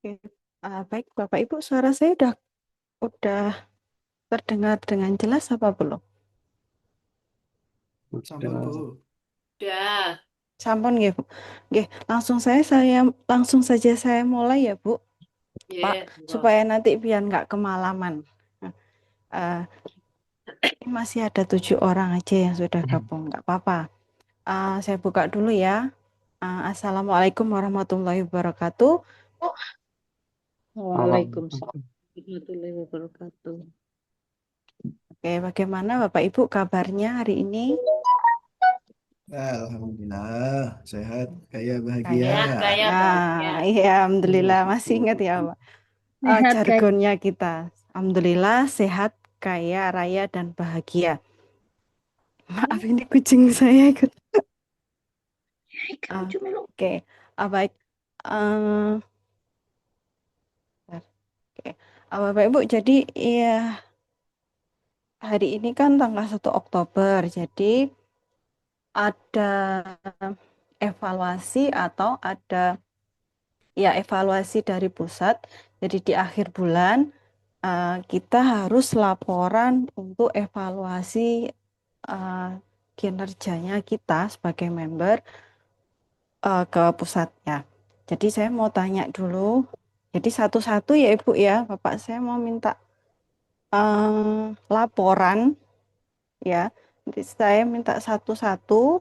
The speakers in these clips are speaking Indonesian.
Oke. Baik, Bapak Ibu, suara saya udah terdengar dengan jelas apa belum? Sampun, Bu. Udah, Sampun nggih, Bu. Nggih, langsung saja saya mulai ya, Bu, Pak, ya, supaya nanti biar nggak kemalaman. Nah, ini masih ada 7 orang aja yang sudah gabung, nggak apa-apa. Saya buka dulu ya. Assalamualaikum warahmatullahi wabarakatuh. Waalaikumsalam. warahmatullahi wabarakatuh. Oke, bagaimana Bapak Ibu kabarnya hari ini? Alhamdulillah, sehat, kaya, bahagia. Kayak, Sehat, kaya, bahagia. iya, alhamdulillah masih ingat ya, Pak. Sehat kayak Jargonnya kita. Alhamdulillah sehat, kaya, raya, dan bahagia. Maaf ini kucing saya ikut. kamu Ah, cuma lu. Oke. Baik. Eh, bentar. Oke. Bapak Ibu, jadi ya hari ini kan tanggal 1 Oktober. Jadi ada evaluasi atau ada ya evaluasi dari pusat. Jadi di akhir bulan kita harus laporan untuk evaluasi eh, kinerjanya kita sebagai member ke pusatnya. Jadi saya mau tanya dulu. Jadi satu-satu ya Ibu ya, Bapak saya mau minta laporan ya. Jadi saya minta satu-satu,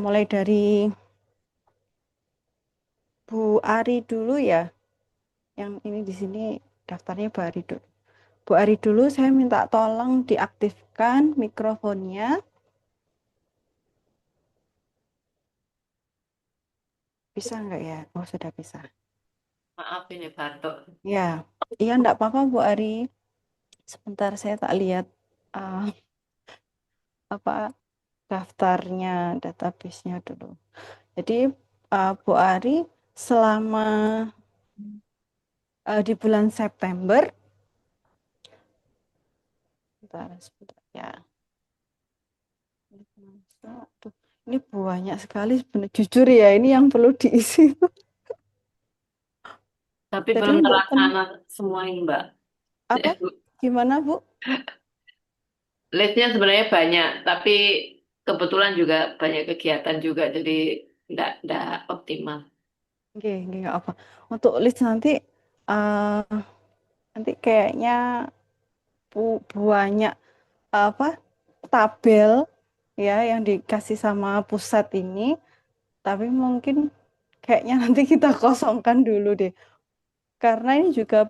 mulai dari Bu Ari dulu ya. Yang ini di sini daftarnya Bu Ari dulu. Bu Ari dulu saya minta tolong diaktifkan mikrofonnya. Bisa nggak ya? Oh sudah bisa. Maaf ini batuk. Ya, iya enggak apa-apa Bu Ari. Sebentar saya tak lihat eh, apa daftarnya, database-nya dulu. Jadi Bu Ari selama di bulan September, sebentar ya. Aduh, ini banyak sekali sebenarnya. Jujur ya, ini yang perlu diisi. Tapi Jadi belum mboten terlaksana semua ini, Mbak. apa? Gimana Bu? Listnya sebenarnya banyak, tapi kebetulan juga banyak kegiatan juga, jadi enggak optimal. Oke, nggak apa. Untuk list nanti nanti kayaknya banyak apa tabel ya yang dikasih sama pusat ini, tapi mungkin kayaknya nanti kita kosongkan dulu deh karena ini juga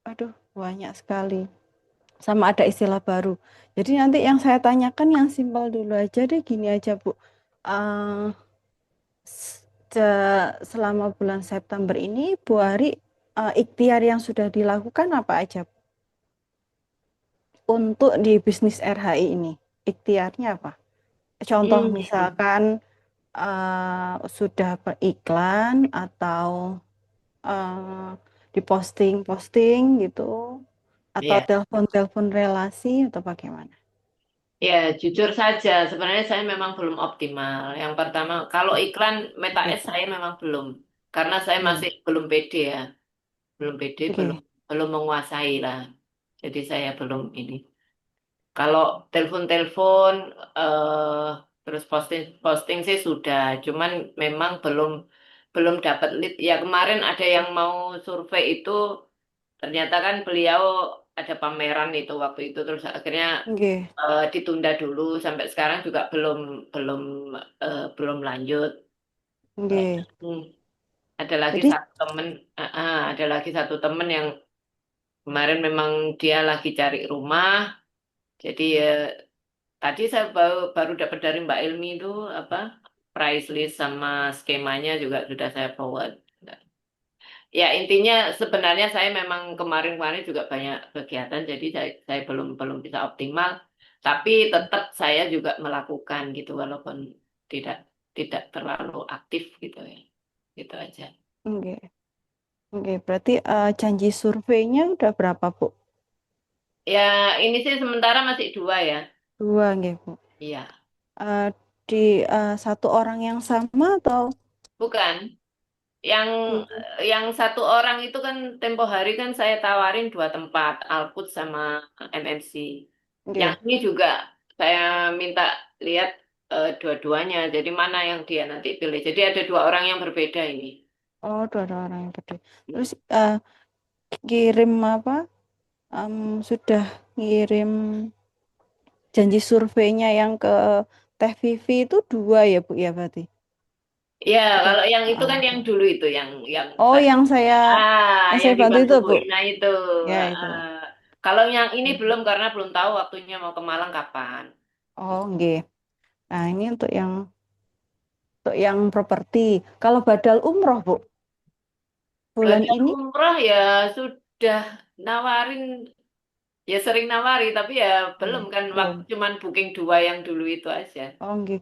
aduh banyak sekali sama ada istilah baru. Jadi nanti yang saya tanyakan yang simpel dulu aja deh, gini aja Bu. Eh, Selama bulan September ini Bu Ari, ikhtiar yang sudah dilakukan apa aja Bu? Untuk di bisnis RHI ini? Ikhtiarnya apa? Contoh Hmm. misalkan sudah beriklan atau eh, diposting-posting gitu atau Ya, telepon-telepon relasi atau bagaimana? ya jujur saja, sebenarnya saya memang belum optimal. Yang pertama, kalau iklan Meta Oke, Ads saya memang belum, karena saya oke, masih belum pede ya, belum pede, belum oke, belum menguasai lah. Jadi saya belum ini. Kalau telepon-telepon, eh, terus posting-posting sih sudah, cuman memang belum belum dapat lead. Ya kemarin ada yang mau survei itu, ternyata kan beliau ada pameran itu waktu itu, terus akhirnya oke, ditunda dulu sampai sekarang juga belum belum belum lanjut. oke. Hmm. Ada lagi Jadi, satu temen, ada lagi satu temen yang kemarin memang dia lagi cari rumah, jadi tadi saya baru baru dapat dari Mbak Ilmi itu apa price list sama skemanya juga sudah saya forward. Ya intinya sebenarnya saya memang kemarin-kemarin juga banyak kegiatan, jadi saya belum belum bisa optimal. Tapi tetap saya juga melakukan gitu walaupun tidak tidak terlalu aktif gitu ya. Gitu aja. oke, oke. Berarti janji surveinya udah berapa Bu? Ya ini sih sementara masih dua ya. Dua, nggih Bu. Iya. Eh, di satu orang yang sama atau Bukan. Yang Dulu. yang satu orang itu kan tempo hari kan saya tawarin dua tempat, Alput sama MMC. Yang Oke. ini juga saya minta lihat dua-duanya. Jadi mana yang dia nanti pilih. Jadi ada dua orang yang berbeda ini. Oh, dua orang yang gede. Terus kirim apa? Sudah ngirim janji surveinya yang ke Teh Vivi itu dua ya Bu ya berarti? Ya, Sudah. kalau yang itu kan Ah. yang dulu itu, yang Oh, tadi. yang Yang saya bantu dibantu itu Bu Bu. Ina itu. Ya itu. Ah, kalau yang ini belum karena belum tahu waktunya mau ke Malang kapan. Oh, nggih. Nah, ini untuk yang properti. Kalau badal umroh, Bu, bulan Badal ini umroh ya sudah nawarin, ya sering nawari, tapi ya belum nggih, kan waktu belum. cuman booking dua yang dulu itu aja. Oh, nggih.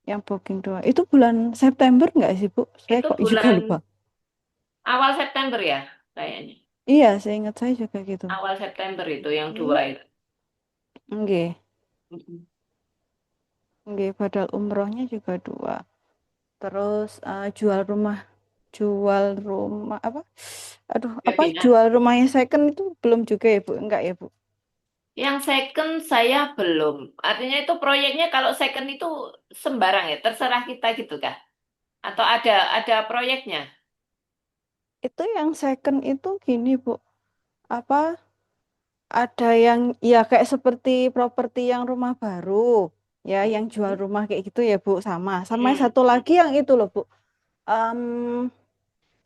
Yang booking dua. Itu bulan September nggak sih, Bu? Saya Itu kok juga bulan lupa. awal September ya, kayaknya. Iya, saya ingat saya juga gitu. Awal September itu yang Hmm. dua itu. Nggih. Mm-mm. Nggih, badal umrohnya juga dua. Terus jual rumah apa? Aduh, Udah apa pindah. jual rumahnya second itu belum juga ya, Bu? Enggak ya, Bu? Yang second saya belum. Artinya itu proyeknya kalau second itu sembarang ya, terserah kita gitu kah? Atau ada proyeknya? Itu yang second itu gini, Bu. Apa ada yang ya kayak seperti properti yang rumah baru, ya yang jual Mm-mm. rumah kayak gitu ya, Bu, sama. Sama yang Mm-mm. satu lagi yang itu loh, Bu. Em,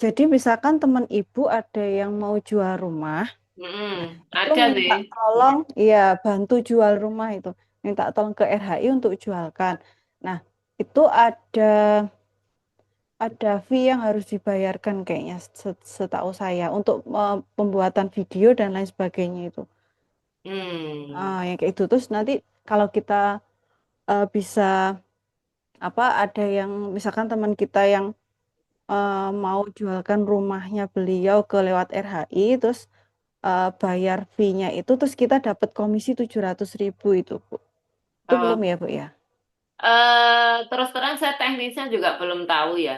jadi misalkan teman Ibu ada yang mau jual rumah. Nah, Mm-mm. itu Ada minta sih. tolong, iya bantu jual rumah itu. Minta tolong ke RHI untuk jualkan. Nah, itu ada fee yang harus dibayarkan kayaknya setahu saya untuk pembuatan video dan lain sebagainya itu. Hmm. Yang kayak itu terus nanti kalau kita bisa apa ada yang misalkan teman kita yang mau jualkan rumahnya beliau ke lewat RHI terus bayar fee-nya itu terus kita dapat komisi 700.000 itu Bu. Itu belum Oh. ya Bu ya? Terus terang saya teknisnya juga belum tahu ya.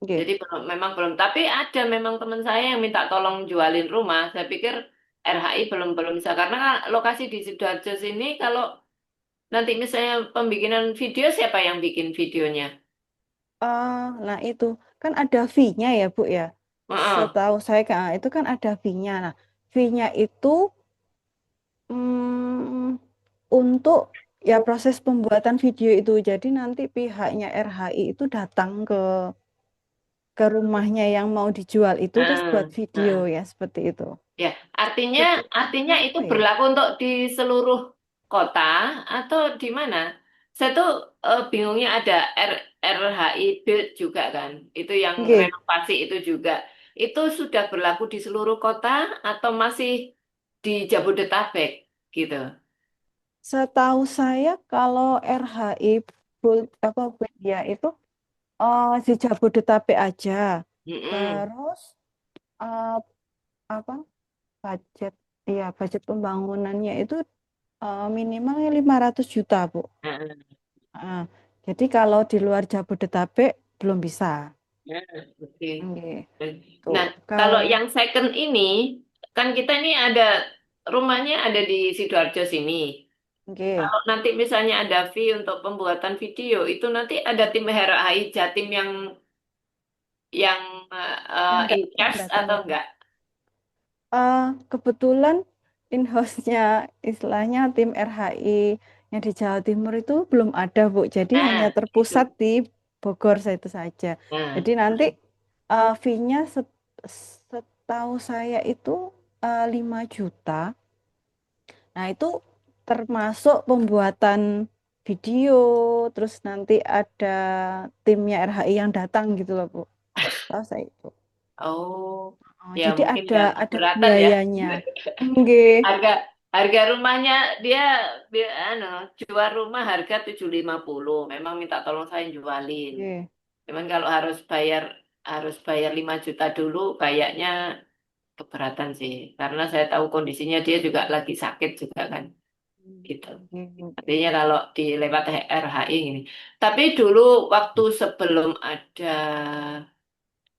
Oke. Jadi memang belum. Tapi ada memang teman saya yang minta tolong jualin rumah. Saya pikir RHI belum belum bisa karena kan lokasi di Sidoarjo sini kalau nanti misalnya pembikinan video siapa yang bikin videonya? Nah itu kan ada fee-nya ya Bu ya. Heeh. Setahu saya kan itu kan ada fee-nya. Nah, fee-nya itu mm, untuk ya proses pembuatan video itu. Jadi nanti pihaknya RHI itu datang ke rumahnya yang mau dijual itu terus buat Heeh. video Heeh. ya seperti itu. Ya, artinya Sebetulnya artinya itu apa ya? berlaku untuk di seluruh kota atau di mana? Saya tuh bingungnya ada RHI Build juga kan. Itu yang Oke, renovasi itu juga. Itu sudah berlaku di seluruh kota atau masih di Jabodetabek gitu? setahu saya kalau RHI apa ya itu di Jabodetabek aja. Mm-mm. Terus eh, apa budget budget pembangunannya itu minimal 500 juta, Bu. Heeh. Ah, jadi kalau di luar Jabodetabek belum bisa. Heeh. Oke. Oke. Tuh, Nah, kalau kalau yang second ini, kan kita ini ada rumahnya ada di Sidoarjo sini. oke, Kalau nanti misalnya ada fee untuk pembuatan video, itu nanti ada tim HRI Jatim yang in yang charge datang atau gitu. enggak? Kebetulan in-house-nya istilahnya tim RHI yang di Jawa Timur itu belum ada, Bu. Jadi hanya Nah, terpusat itu. di Bogor saya itu saja. Nah, Jadi nanti fee-nya setahu saya itu 5 juta. Nah, itu termasuk pembuatan video, terus nanti ada timnya RHI yang datang gitu loh, Bu. Tahu saya itu. oh, ya Jadi mungkin ada yang ada keberatan ya. biayanya. Nggih. Harga harga rumahnya dia, anu, jual rumah harga 750. Memang minta tolong saya jualin. Nggih. Cuman kalau harus bayar 5 juta dulu kayaknya keberatan sih. Karena saya tahu kondisinya dia juga lagi sakit juga kan. Gitu. Nggih, nggih. Artinya kalau di lewat RHI ini. Tapi dulu waktu sebelum ada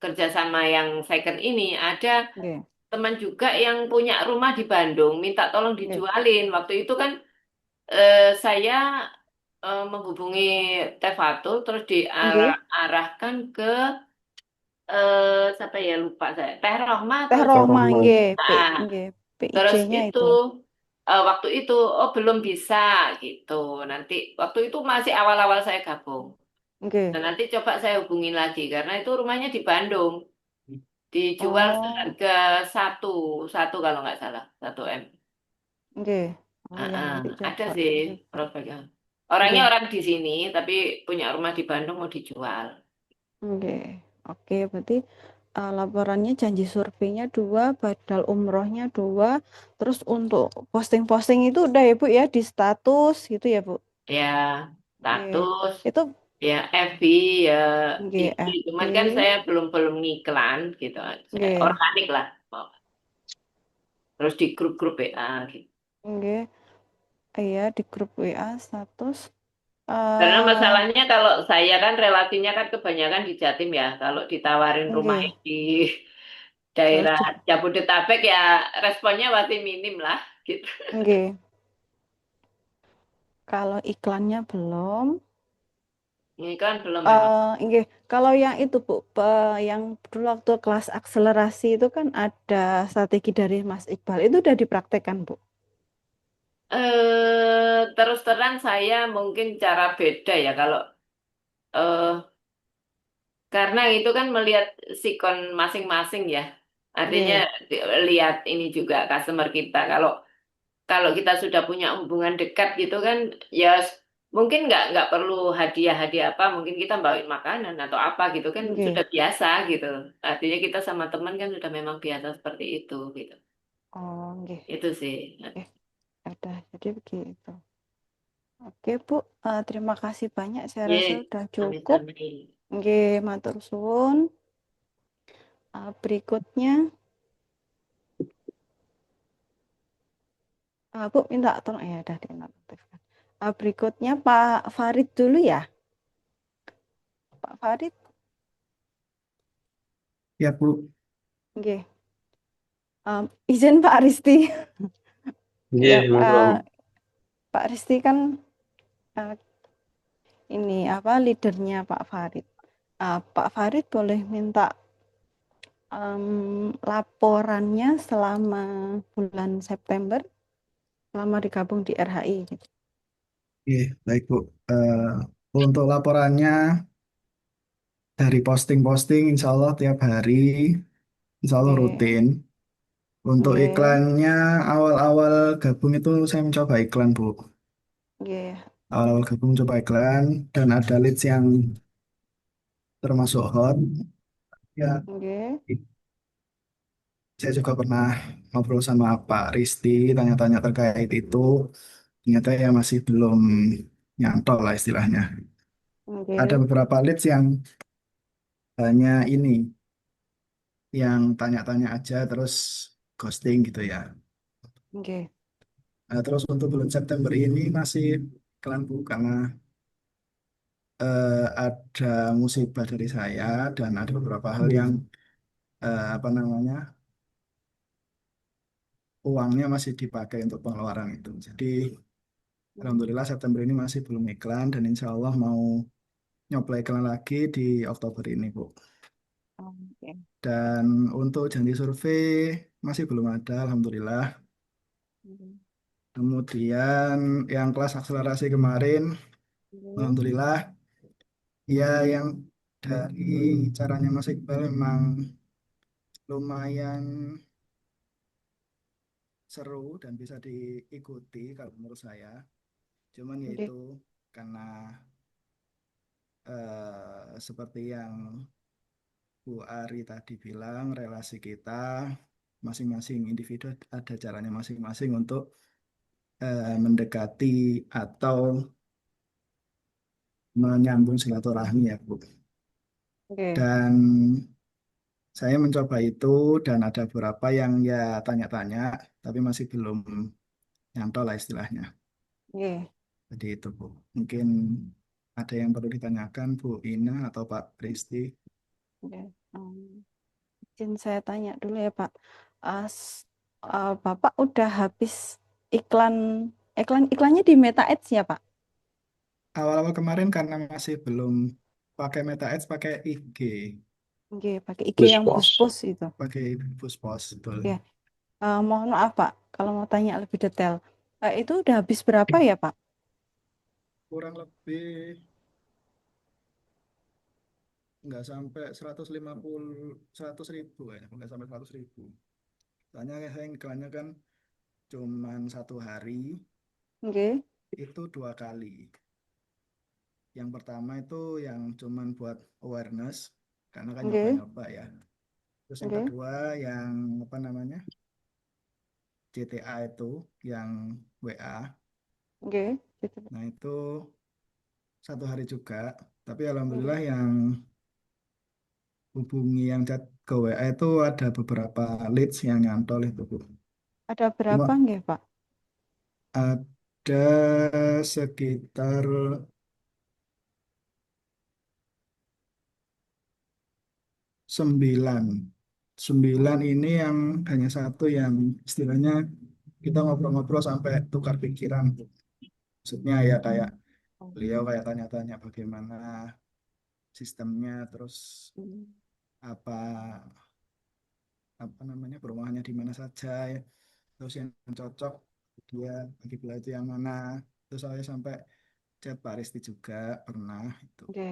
kerjasama yang second ini, ada Nggih, teman juga yang punya rumah di Bandung, minta tolong nggih, dijualin. Waktu itu kan saya menghubungi Teh Fatul, terus nggih. diarahkan ke siapa ya lupa saya, Teh Rohmah atau Teh Teh Roma Roma. nggih, ah, nggih, terus PIJ-nya itu itu. waktu itu oh belum bisa gitu. Nanti waktu itu masih awal-awal saya gabung. Nggih. Dan nanti coba saya hubungin lagi karena itu rumahnya di Bandung. Dijual Oh, seharga satu, satu kalau nggak salah, 1 M. nggih. Oh ya Heeh, nanti ada coba sih juga. profilnya. Orangnya Nggih, orang di sini, tapi punya rumah di Bandung mau dijual. nggih. Oke, berarti laporannya janji surveinya dua, badal umrohnya dua, terus untuk posting-posting itu udah ya Bu ya di status gitu ya Bu. Ya, Nggih. status, Itu ya FB, ya nggih IG. FB, Cuman kan saya belum belum ngiklan gitu. Saya nggih, organik lah. Terus di grup-grup WA gitu. nggih. Iya di grup WA status Karena eh masalahnya kalau saya kan relasinya kan kebanyakan di Jatim ya. Kalau ditawarin rumah nggih, di harus daerah di Jabodetabek ya responnya masih minim lah gitu. nggih. Kalau iklannya belum. Ini kan belum memang. Nggih. Kalau yang itu Bu, yang dulu waktu kelas akselerasi itu kan ada strategi dari Mas Iqbal itu udah dipraktekkan Bu. Terus terang saya mungkin cara beda ya kalau eh, karena itu kan melihat sikon masing-masing ya. Artinya Nggih, lihat ini juga customer kita. Kalau kalau kita sudah punya hubungan dekat gitu kan, ya mungkin nggak perlu hadiah-hadiah apa. Mungkin kita bawain makanan atau apa gitu kan nggih. sudah biasa gitu. Artinya kita sama teman kan sudah memang biasa seperti itu gitu. Oh, nggih. Itu sih. Oke, udah. Jadi begitu. Oke, Bu. Terima kasih banyak. Saya rasa Ye, udah cukup. amin-amin. Nggih, matur suwun. Berikutnya, Bu minta tolong ya, udah dinonaktifkan. Berikutnya Pak Farid dulu ya. Pak Farid, Ya, Bu. nggih. Izin Pak Aristi. Ya, Nggih, monggo. Pak Risti kan eh, ini apa leadernya Pak Farid. Pak Farid boleh minta laporannya selama bulan September, selama digabung di RHI gitu. Oke, baik, Bu. Eh, untuk laporannya dari posting-posting, insya Allah tiap hari, insya Allah Oke, rutin. Untuk oke, iklannya, awal-awal gabung itu saya mencoba iklan, Bu. oke, Awal-awal gabung coba iklan, dan ada leads yang termasuk hot. Ya, oke, saya juga pernah ngobrol sama Pak Risti, tanya-tanya terkait itu. Ternyata ya masih belum nyantol lah istilahnya. Ada oke, beberapa leads yang hanya ini, yang tanya-tanya aja terus ghosting gitu ya. oke, Nah, terus untuk bulan September ini masih iklan, Bu, karena ada musibah dari saya dan ada beberapa hal yang apa namanya, uangnya masih dipakai untuk pengeluaran itu. Jadi Alhamdulillah September ini masih belum iklan dan insya Allah mau nyoba iklan lagi di Oktober ini, Bu. oke, Dan untuk janji survei masih belum ada, Alhamdulillah. Kemudian yang kelas akselerasi kemarin, oke, Alhamdulillah, ya yang dari caranya Mas Iqbal memang lumayan seru dan bisa diikuti kalau menurut saya. Cuman oke, yaitu karena seperti yang Bu Ari tadi bilang, relasi kita masing-masing individu ada caranya masing-masing untuk mendekati atau menyambung silaturahmi ya, Bu. oke, Dan saya mencoba itu dan ada beberapa yang ya tanya-tanya, tapi masih belum nyantol lah istilahnya. oke. Jadi itu, Bu. Mungkin ada yang perlu ditanyakan Bu Ina atau Pak Kristi. Oke. Izin saya tanya dulu ya Pak. Bapak udah habis iklan iklannya di Meta Ads ya Pak? Awal-awal kemarin karena masih belum pakai Meta Ads, pakai IG, Oke, pakai IG Plus yang pos. push-push itu. pakai Puspos, betul. Oke. Mohon maaf Pak, kalau mau tanya lebih detail. Itu udah habis berapa ya Pak? Kurang lebih nggak sampai 100 ribu ya, nggak sampai 100 ribu. Soalnya saya iklannya kan cuman 1 hari, Oke, itu 2 kali. Yang pertama itu yang cuman buat awareness, karena kan oke, nyoba-nyoba ya. Terus yang oke, kedua yang apa namanya, CTA itu, yang WA. oke. Gitu. Nah itu 1 hari juga. Tapi Oke. alhamdulillah yang hubungi yang chat ke WA itu ada beberapa leads yang nyantol itu, Bu. Ada berapa Cuma nggih Pak? ada sekitar 9. 9 ini yang hanya satu yang istilahnya kita ngobrol-ngobrol sampai tukar pikiran. Maksudnya ya kayak beliau kayak tanya-tanya bagaimana sistemnya, terus Hmm. apa apa namanya perumahannya di mana saja ya. Terus yang cocok dia bagi beliau itu yang mana. Terus saya sampai chat Pak Risti juga pernah itu. Oke,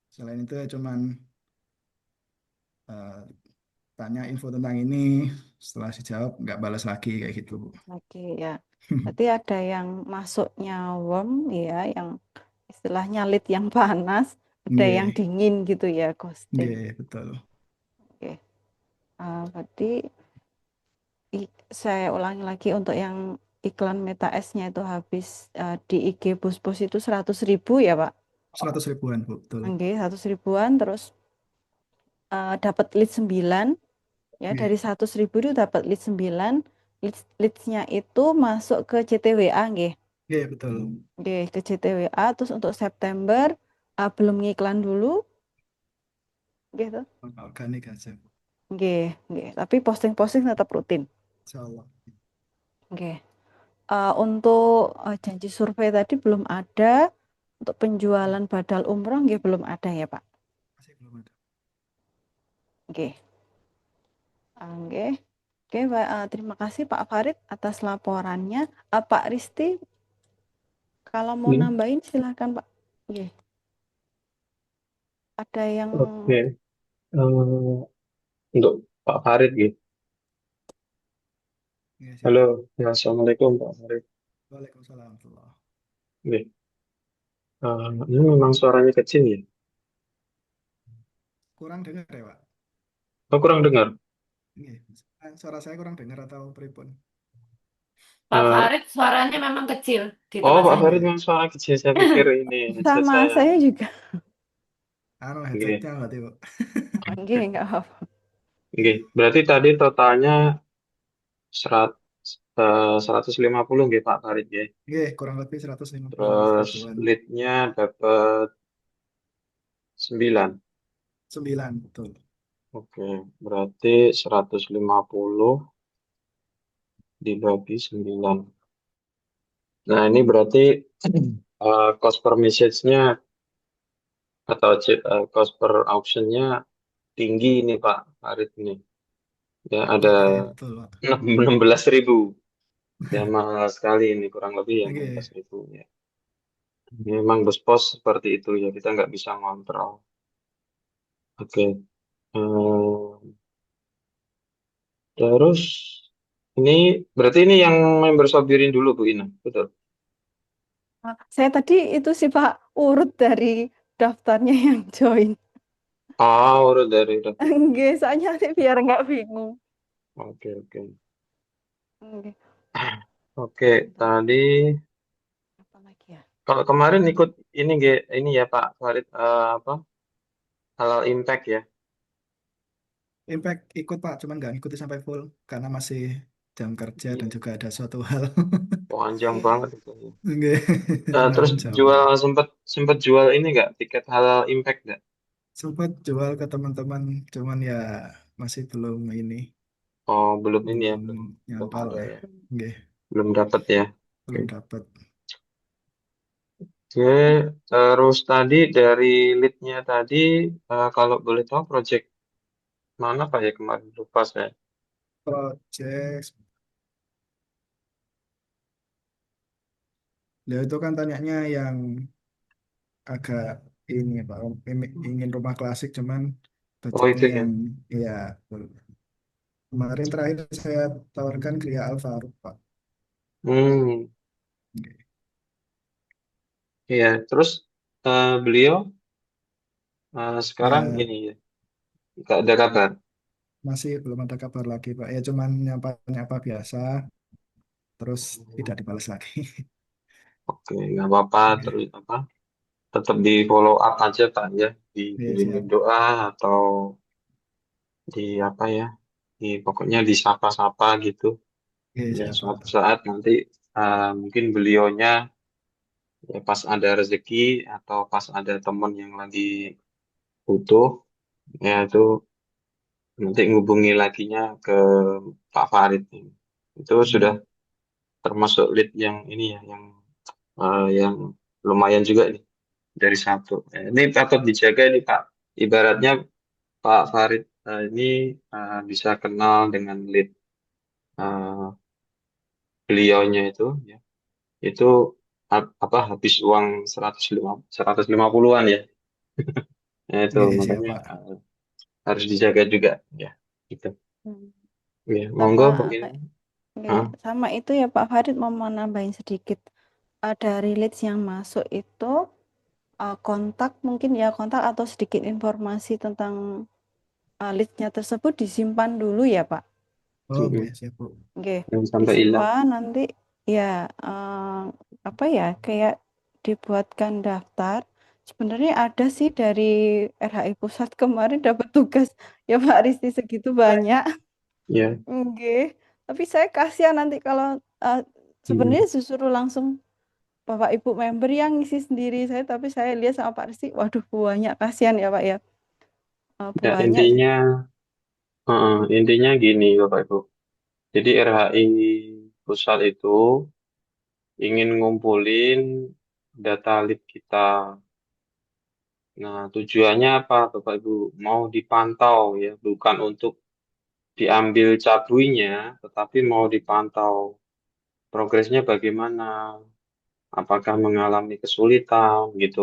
Selain itu ya cuman eh, tanya info tentang ini, setelah dijawab nggak balas lagi kayak gitu, Bu. oke ya. Berarti ada yang masuknya warm ya, yang istilahnya lead yang panas, ada yang Nggih, dingin gitu ya, ghosting. nggih, betul. Oke. Berarti saya ulangi lagi untuk yang iklan Meta S-nya itu habis di IG Bus itu 100 ribu ya Pak? 100 ribuan, Bu, betul. Oke, 100 ribuan terus dapat lead 9 ya, dari Nggih, 100 ribu itu dapat lead 9. Leads-nya itu masuk ke CTWA nggih. nggih, betul. Nggih, ke CTWA terus untuk September belum ngiklan dulu gitu. Organik aja, Bu. Nggih, nggih, tapi posting-posting tetap rutin. Insya Allah. Nggih. Untuk janji survei tadi belum ada. Untuk penjualan badal umroh nggih belum ada ya, Pak. Masih belum ada. Nggih. Nggih. Oke, Pak, terima kasih Pak Farid atas laporannya. Pak Risti, kalau mau Hmm, nambahin silahkan Pak. Nggih. Ada yang Oke. Eh, untuk Pak Farid gitu. Nggih, Halo, silakan. ya, Assalamualaikum Pak Farid. Waalaikumsalam warahmatullahi. Nih, ini memang suaranya kecil ya. Kurang dengar ya, Pak? Oh, kurang dengar. Nggih. Suara saya kurang dengar atau pripun? Pak Eh, Farid suaranya memang kecil di oh, tempat Pak saya. Farid Nggih. memang suara kecil. Saya pikir ini headset sama saya. saya juga. Oke, Headsetnya berarti, Bu. Nggih, nggak apa-apa. oke. Berarti tadi totalnya 150 nggih Pak Farid ya. Nggih, kurang lebih 150 Terus ribuan. leadnya dapat 9. 9, betul. Oke, berarti 150 dibagi 9. Nah, ini berarti cost per message-nya atau cost per auction-nya tinggi ini Pak Farid ini. Ya, ada Nggih, betul, Pak. 16.000. Ya, mahal sekali ini, kurang lebih ya enam belas Nggih. ribu ya. Memang bos pos seperti itu ya, kita nggak bisa ngontrol. Oke. Hmm, terus ini berarti ini yang member Sobirin dulu Bu Ina, betul? Saya tadi itu sih Pak urut dari daftarnya yang join. Oh, udah dari daftar. Nggih, soalnya nanti biar nggak bingung. Oke, oke. Nggih. Oke, tadi Apa lagi ya? kalau kemarin ikut ini ya Pak Farid apa halal impact ya, Impact ikut, Pak, cuman nggak ngikuti sampai full karena masih jam kerja dan iya, juga ada suatu hal. panjang Oke. banget itu. Nggih, Terus lumayan jauh. jual sempet sempet jual ini nggak tiket halal impact nggak? sempat jual ke teman-teman, cuman ya masih belum ini, Oh, belum ini ya, belum belum nyantol ada lah. ya, Nggih, belum dapat ya. Oke. belum dapat. Oke, terus tadi dari lead-nya tadi, kalau boleh tahu project mana Pak ya kemarin lupa saya. Project, beliau itu kan tanyanya yang agak ini Pak, ingin rumah klasik, cuman Oh budgetnya itu ya. yang ya kemarin terakhir saya tawarkan Gria Alvaro Pak. Hmm, iya. Terus beliau sekarang Ya ini ya, nggak ada kabar. masih belum ada kabar lagi Pak. Ya cuman nyapa-nyapa biasa, terus tidak dibalas lagi. Oke, nggak apa-apa. Oke, Terus apa? Tetap di follow up aja Pak ya, ya, dikirimin siap. doa atau di apa ya, di pokoknya disapa-sapa gitu. Ya, Ya siap suatu Pak. saat nanti mungkin beliaunya ya pas ada rezeki atau pas ada temen yang lagi butuh, ya itu nanti ngubungi laginya ke Pak Farid ini. Itu sudah Hmm. termasuk lead yang ini ya, yang lumayan juga nih dari satu. Ini patut dijaga ini Pak. Ibaratnya Pak Farid ini bisa kenal dengan lead eh, beliaunya itu, ya. Itu apa habis uang 150-an ya. Nah, itu Ya, siap makanya Pak. harus dijaga juga ya. Gitu. Hmm. Ya, monggo Bu Sama ini. kayak nggih, Hah? sama itu ya Pak Farid mau nambahin sedikit. Dari leads yang masuk itu kontak mungkin ya kontak atau sedikit informasi tentang leadsnya tersebut disimpan dulu ya Pak. Oh, oke, Mm-mm. siap Bu. Oke, Jangan sampai hilang. disimpan nanti ya apa ya kayak dibuatkan daftar. Sebenarnya ada sih dari RHI Pusat kemarin dapat tugas ya Pak Risti segitu banyak. Ya. Oke, tapi saya kasihan nanti kalau eh, sebenarnya Hmm. justru langsung Bapak Ibu member yang ngisi sendiri saya, tapi saya lihat sama Pak Risti, waduh banyak kasihan ya Pak ya. Ya, Banyak. intinya gini Bapak Ibu. Jadi RHI Pusat itu ingin ngumpulin data lead kita. Nah, tujuannya apa Bapak Ibu? Mau dipantau ya, bukan untuk diambil cabuinya, tetapi mau dipantau progresnya bagaimana, apakah mengalami kesulitan gitu.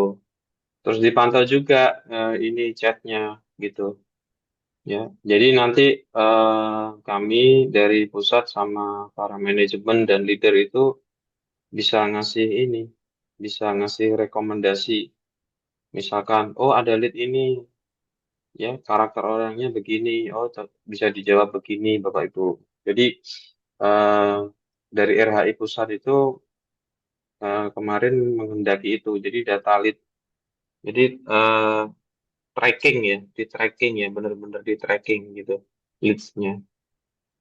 Terus dipantau juga ini chatnya gitu ya. Jadi nanti kami dari pusat sama para manajemen dan leader itu bisa ngasih ini, bisa ngasih rekomendasi. Misalkan, oh ada lead ini, ya karakter orangnya begini, oh bisa dijawab begini, Bapak Ibu. Jadi eh, dari RHI pusat itu kemarin menghendaki itu, jadi data lead, jadi tracking ya, di tracking ya, benar-benar di tracking gitu leads-nya.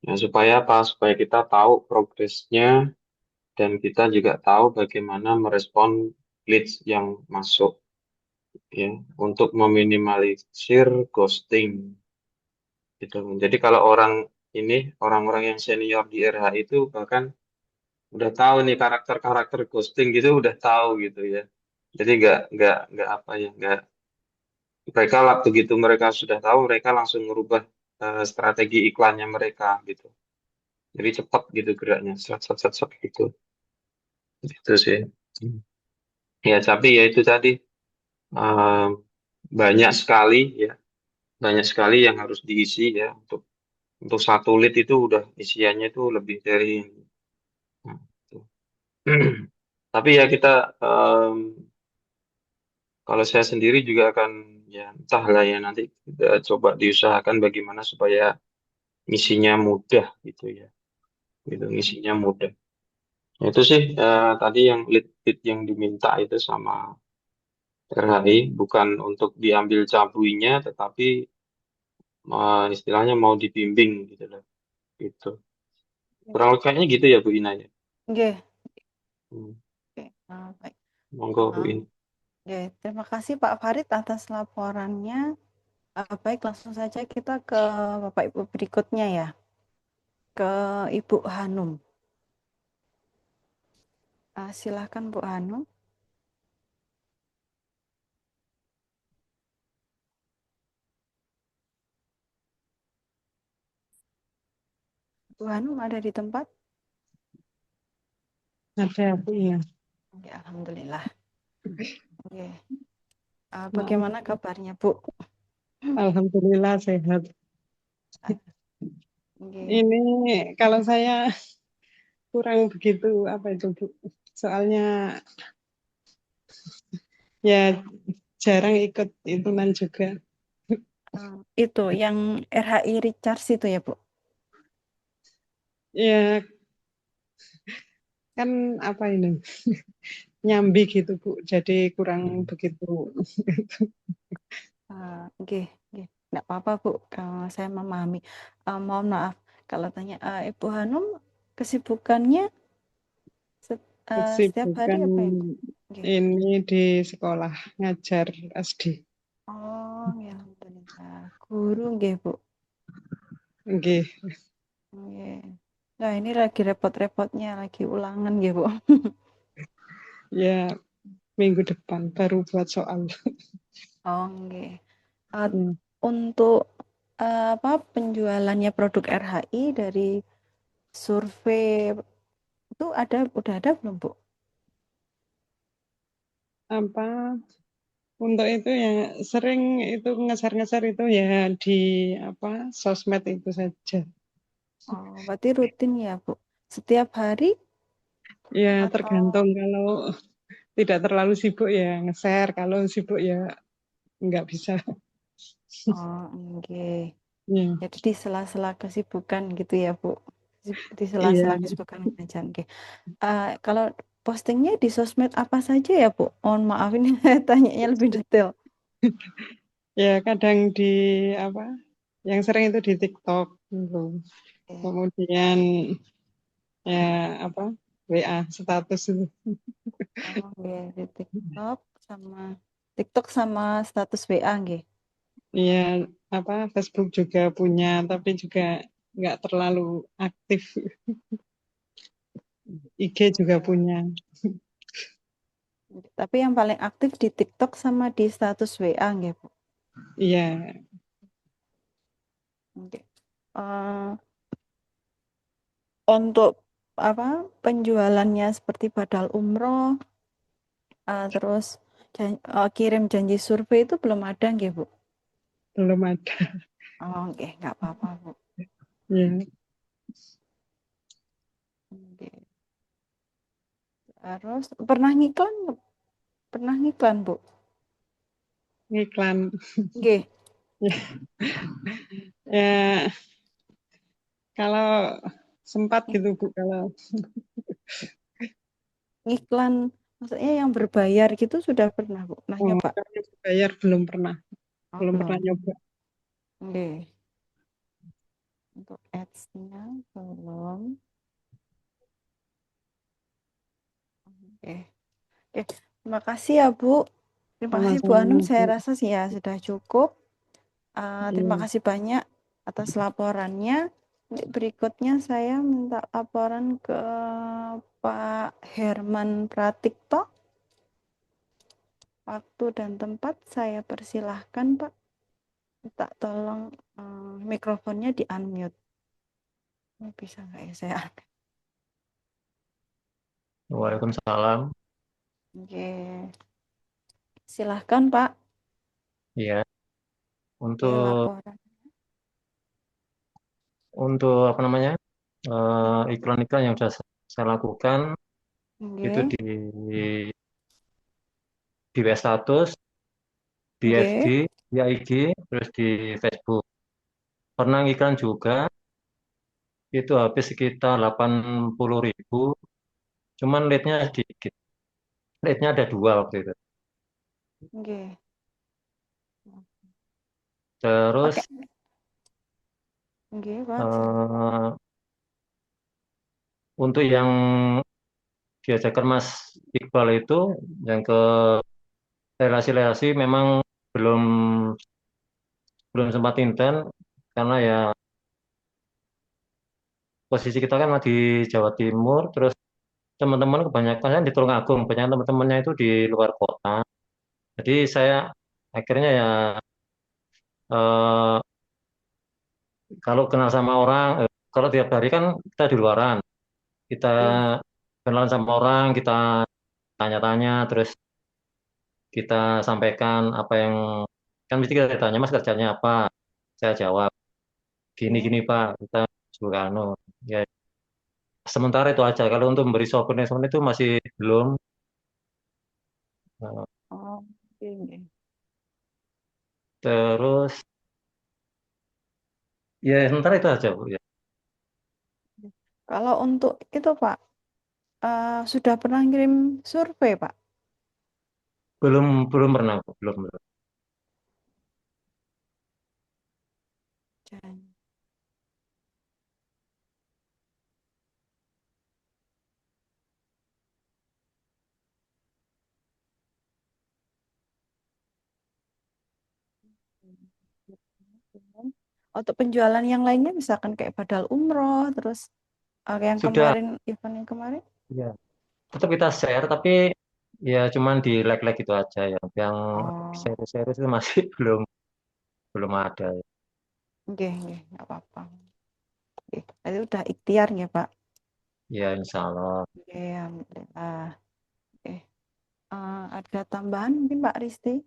Ya, supaya apa? Supaya kita tahu progresnya dan kita juga tahu bagaimana merespon leads yang masuk ya untuk meminimalisir ghosting gitu. Jadi kalau orang-orang yang senior di RH itu bahkan udah tahu nih karakter-karakter ghosting gitu udah tahu gitu ya. Jadi nggak apa ya nggak mereka lah begitu mereka sudah tahu mereka langsung merubah strategi iklannya mereka gitu. Jadi cepat gitu geraknya, set set set set gitu. Itu sih. Ya, tapi ya itu tadi eh, banyak sekali ya, banyak sekali yang harus diisi ya untuk satu lead itu udah isiannya itu lebih dari ini. Nah, itu. Tapi ya kita em, kalau saya sendiri juga akan ya entahlah ya nanti kita coba diusahakan bagaimana supaya misinya mudah gitu ya, gitu misinya mudah. Nah, itu sih tadi yang lead yang diminta itu sama RHI bukan untuk diambil cabuinya, tetapi istilahnya mau dibimbing gitu loh. Gitu. Kurang lebih kayaknya gitu ya Bu Ina ya. Oke, Hmm. oke. Baik. Monggo Bu Ah, Ina. Oke, terima kasih Pak Farid atas laporannya. Baik, langsung saja kita ke Bapak Ibu berikutnya ya, ke Ibu Hanum. Silakan Bu Hanum. Bu Hanum ada di tempat? Ada Bu ya. Oke, Alhamdulillah. Oke. Maaf. Bagaimana kabarnya Bu? Alhamdulillah sehat. Oke. Ini kalau saya kurang begitu apa itu Bu? Soalnya ya jarang ikut hitungan juga. Itu yang RHI Recharge itu ya Bu? Ya kan apa ini nyambi gitu Bu. Jadi kurang begitu. Oke, oke. Nggak apa-apa Bu, saya memahami. Mohon maaf kalau tanya Ibu Hanum kesibukannya setiap hari Kesibukan apa ya Bu? Oke. ini di sekolah ngajar SD. Oh, ya Alhamdulillah. Guru nggih Bu. Nggih, Oke. Nah, ini lagi repot-repotnya, lagi ulangan nggih Bu. ya minggu depan baru buat soal. Oh, nggih. Uh, Hmm. untuk apa penjualannya produk RHI dari survei itu udah ada belum Bu? Apa untuk itu ya sering itu ngeser-ngeser itu ya di apa sosmed itu saja. Oh, berarti rutin ya Bu. Setiap hari Ya atau tergantung kalau tidak terlalu sibuk ya ngeser, kalau sibuk ya nggak bisa. oh, oke. Ya, Jadi di sela-sela kesibukan gitu ya Bu. Di iya, sela-sela kesibukan ngajar. Oke. Kalau postingnya di sosmed apa saja ya Bu? Mohon maaf ini saya tanyanya lebih detail. ya kadang di apa yang sering itu di TikTok gitu. Oke. Kemudian ya apa WA status itu. Oh, oke. Di TikTok sama status WA nggih. Iya apa Facebook juga punya tapi juga nggak terlalu aktif. IG juga Oke. punya. Tapi yang paling aktif di TikTok sama di status WA nggih Bu. Iya, Oke. Eh, untuk apa penjualannya seperti badal umroh, terus kirim janji survei itu belum ada nggih Bu? belum ada. Oh, oke, nggak apa-apa Bu. Ya, Oke. Terus pernah ngiklan Bu? iklan. Nggih, Ya, kalau sempat gitu Bu, kalau ngiklan maksudnya yang berbayar gitu sudah pernah Bu? Pernah oh, nyoba? kalau bayar Oh, belum pernah belum. nyoba. Oke. Untuk ads-nya belum. Oke. Oke. Terima kasih ya Bu. Terima kasih Bu Sama-sama Anum. Saya Bu. rasa sih ya sudah cukup. Terima Iya, kasih banyak atas laporannya. Berikutnya saya minta laporan ke Pak Herman Pratikto. Waktu dan tempat saya persilahkan Pak. Minta tolong mikrofonnya di unmute. Ini bisa nggak ya saya? Waalaikumsalam. Oke. Silahkan Pak. Ya, Oke, untuk laporan. apa namanya iklan-iklan yang sudah saya lakukan itu Oke. di W status, di FG, Oke. di IG, terus di Facebook. Pernah iklan juga itu habis sekitar 80.000, cuman lead-nya sedikit. Lead-nya ada dua waktu itu. Oke. Terus Pakai. Oke, Pak. eh, untuk yang diajarkan Mas Iqbal itu yang ke relasi-relasi memang belum belum sempat intent karena ya posisi kita kan di Jawa Timur, terus teman-teman kebanyakan kan di Tulungagung, banyak teman-temannya itu di luar kota. Jadi saya akhirnya ya eh, kalau kenal sama orang, kalau tiap hari kan kita di luaran, kita Iya. kenalan sama orang, kita tanya-tanya, terus kita sampaikan apa yang kan mesti kita tanya Mas kerjanya apa, saya jawab Oke. gini-gini Pak, kita suka anu ya sementara itu aja. Kalau untuk memberi souvenir souvenir itu masih belum. Eh, Oh, oke, oke. terus ya sementara itu aja Bu ya. Kalau untuk itu Pak, sudah pernah ngirim survei Pak? Belum belum pernah Bu, belum. Jangan. Untuk penjualan yang lainnya misalkan kayak badal umroh, terus yang Sudah kemarin, event yang kemarin. ya. Tetap kita share tapi ya cuman di like-like itu aja ya. Yang Oh, seri-seri itu masih belum ada. oke, oke, nggak apa-apa. Oke, tadi udah ikhtiar ya Pak. Ya insya Allah. Oke, alhamdulillah. Oke, ada tambahan mungkin Pak Risti?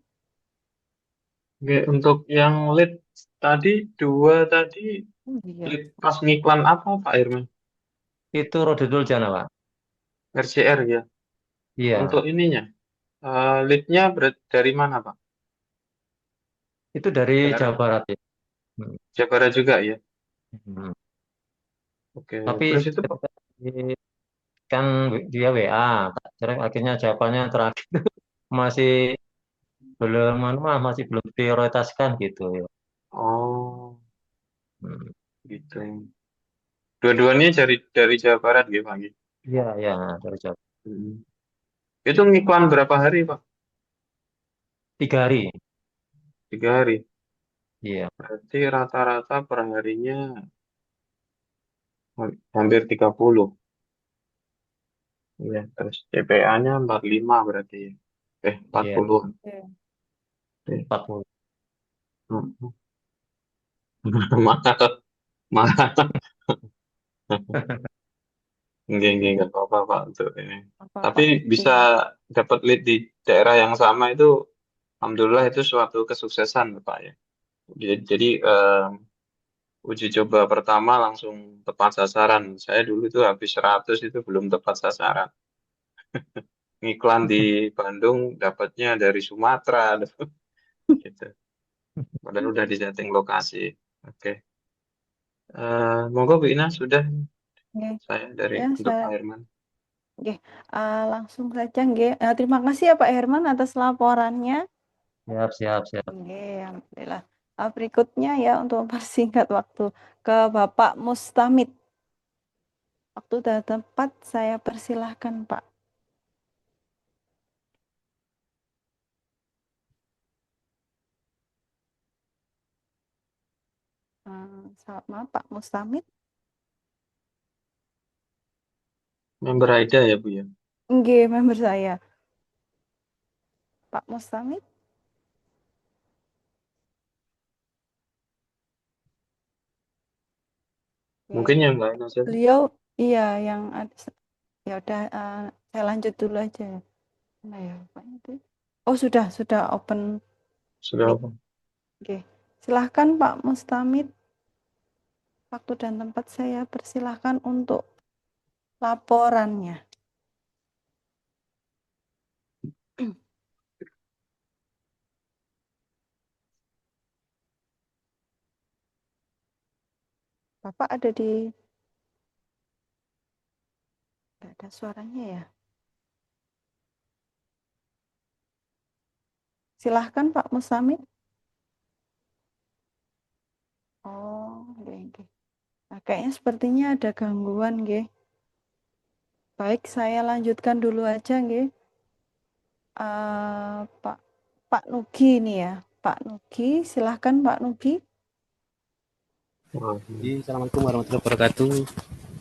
Oke, untuk yang lead tadi dua tadi Oh iya. lead pas ngiklan apa Pak Irman? Itu Rodedul Jana Pak. RCR ya. Iya, Untuk ininya, leadnya dari mana Pak? itu dari Jawa Daerah Barat ya. Hmm. Jawa Barat juga ya. Hmm. Oke, Tapi terus itu Pak. ketika kan dia WA, terus akhirnya jawabannya terakhir masih belum anu mah masih belum prioritaskan gitu ya. Oh, Hmm. gitu. Dua-duanya dari Jawa Barat gitu Pak. Iya, ya dari Jawa. Hmm. Itu ngiklan berapa hari Pak? 3 hari. 3 hari. Iya, Berarti rata-rata per harinya hampir 30. Iya, terus CPA-nya 45 berarti ya. Empat iya puluh. Oke. Oke. 40. Hmm. Mahal, mahal. Enggak apa-apa Pak untuk ini. Apa Tapi Pak Risti? bisa dapat lead di daerah yang sama itu, alhamdulillah itu suatu kesuksesan Pak ya. Jadi uji coba pertama langsung tepat sasaran. Saya dulu itu habis 100 itu belum tepat sasaran. Ngiklan di Bandung dapatnya dari Sumatera gitu. Padahal udah di setting lokasi. Oke. Monggo Bu Ina sudah Oke. saya dari Ya, untuk saya Pak Herman. oke. Langsung saja nggih. Terima kasih ya Pak Herman atas laporannya. Siap, siap, siap. Oke, alhamdulillah. Berikutnya ya untuk mempersingkat waktu ke Bapak Mustamid. Waktu dan tempat saya persilahkan Pak. Selamat malam Pak Mustamid. Member Aida ya Bu ya. Nggih, member saya. Pak Mustamid. Mungkin Oke. yang lain aja. Beliau iya yang ada. Ya udah, saya lanjut dulu aja. Nah ya, Pak itu. Oh, sudah open Sudah mic. apa? Oke. Silahkan Pak Mustamid. Waktu dan tempat saya persilahkan untuk laporannya. Bapak ada di, nggak ada suaranya ya. Silahkan Pak Mustamid. Oh, oke, oke. Nah, kayaknya sepertinya ada gangguan, nggih. Baik, saya lanjutkan dulu aja, nggih. Pak. Pak Nugi nih ya. Pak Nugi, silahkan Pak Nugi. Assalamualaikum warahmatullahi wabarakatuh.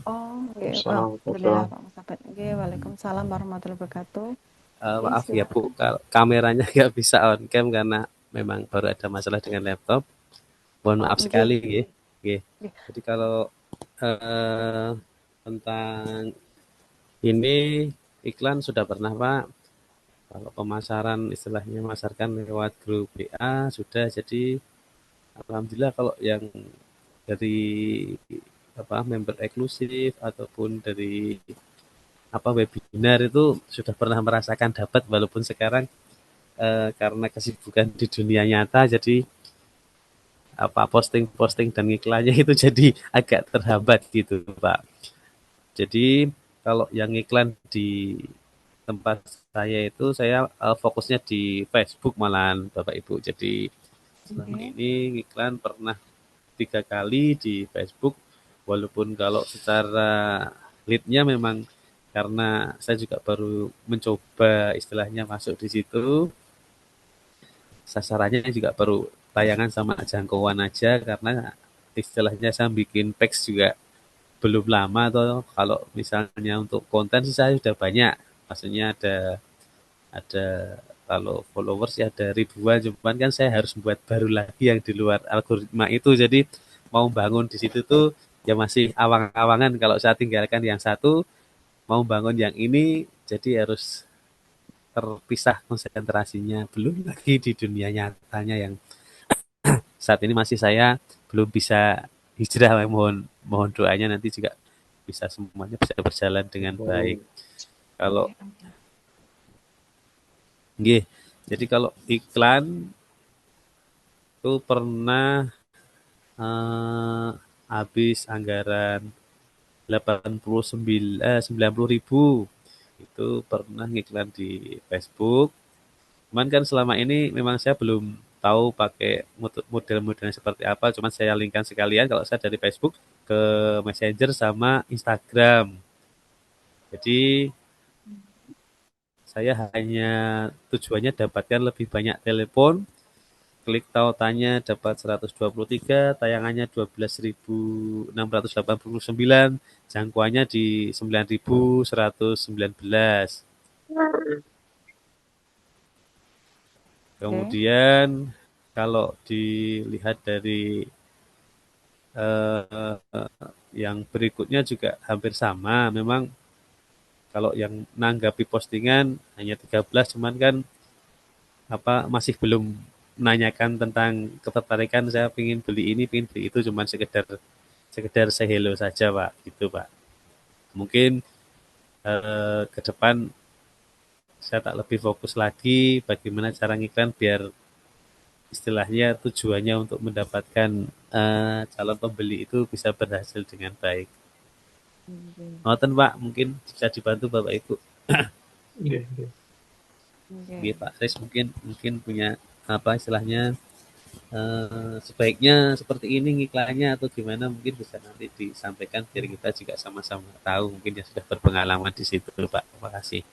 Oh, nggih. Alhamdulillah Assalamualaikum. Pak Mustafid. Nggih, waalaikumsalam warahmatullahi wabarakatuh. Nggih, Maaf ya Bu, silakan. kalau kameranya nggak bisa on cam karena memang baru ada masalah dengan laptop. Mohon Oh, maaf nggih. sekali, nggih. Nggih. Nggih. Jadi kalau eh, tentang ini iklan sudah pernah Pak. Kalau pemasaran istilahnya masarkan lewat grup WA sudah. Jadi alhamdulillah kalau yang dari member eksklusif ataupun dari webinar itu sudah pernah merasakan dapat, walaupun sekarang karena kesibukan di dunia nyata jadi posting-posting dan iklannya itu jadi agak terhambat gitu Pak. Jadi kalau yang iklan di tempat saya itu saya fokusnya di Facebook malahan Bapak Ibu. Jadi selama Nggih. ini iklan pernah 3 kali di Facebook, walaupun kalau secara lead-nya memang karena saya juga baru mencoba istilahnya masuk di situ, sasarannya juga baru tayangan sama jangkauan aja, karena istilahnya saya bikin page juga belum lama. Atau kalau misalnya untuk konten sih saya sudah banyak, maksudnya ada kalau followers ya ada ribuan, cuman kan saya harus membuat baru lagi yang di luar algoritma itu. Jadi mau bangun di situ tuh ya masih awang-awangan. Kalau saya tinggalkan yang satu, mau bangun yang ini, jadi harus terpisah konsentrasinya. Belum lagi di dunia nyatanya yang saat ini masih saya belum bisa hijrah. Mohon mohon doanya nanti juga bisa semuanya bisa berjalan dengan baik. Kalau nggih, jadi kalau iklan itu pernah habis anggaran 90.000 itu pernah ngiklan di Facebook. Cuman kan selama ini memang saya belum tahu pakai model-modelnya seperti apa. Cuman saya linkkan sekalian kalau saya dari Facebook ke Messenger sama Instagram. Jadi saya hanya tujuannya dapatkan lebih banyak telepon, klik tautannya dapat 123, tayangannya 12.689, jangkauannya di 9.119. Kemudian kalau dilihat dari yang berikutnya juga hampir sama. Memang kalau yang nanggapi postingan hanya 13, cuman kan masih belum menanyakan tentang ketertarikan, saya pingin beli ini, pingin beli itu, cuman sekedar say hello saja Pak, gitu Pak. Mungkin ke depan saya tak lebih fokus lagi bagaimana cara ngiklan biar istilahnya tujuannya untuk mendapatkan calon pembeli itu bisa berhasil dengan baik. Ngoten Pak, mungkin bisa dibantu Bapak Ibu. Oke, Pak Kris mungkin punya istilahnya sebaiknya seperti ini ngiklannya atau gimana, mungkin bisa nanti disampaikan biar kita juga sama-sama tahu, mungkin yang sudah berpengalaman di situ Pak. Terima kasih.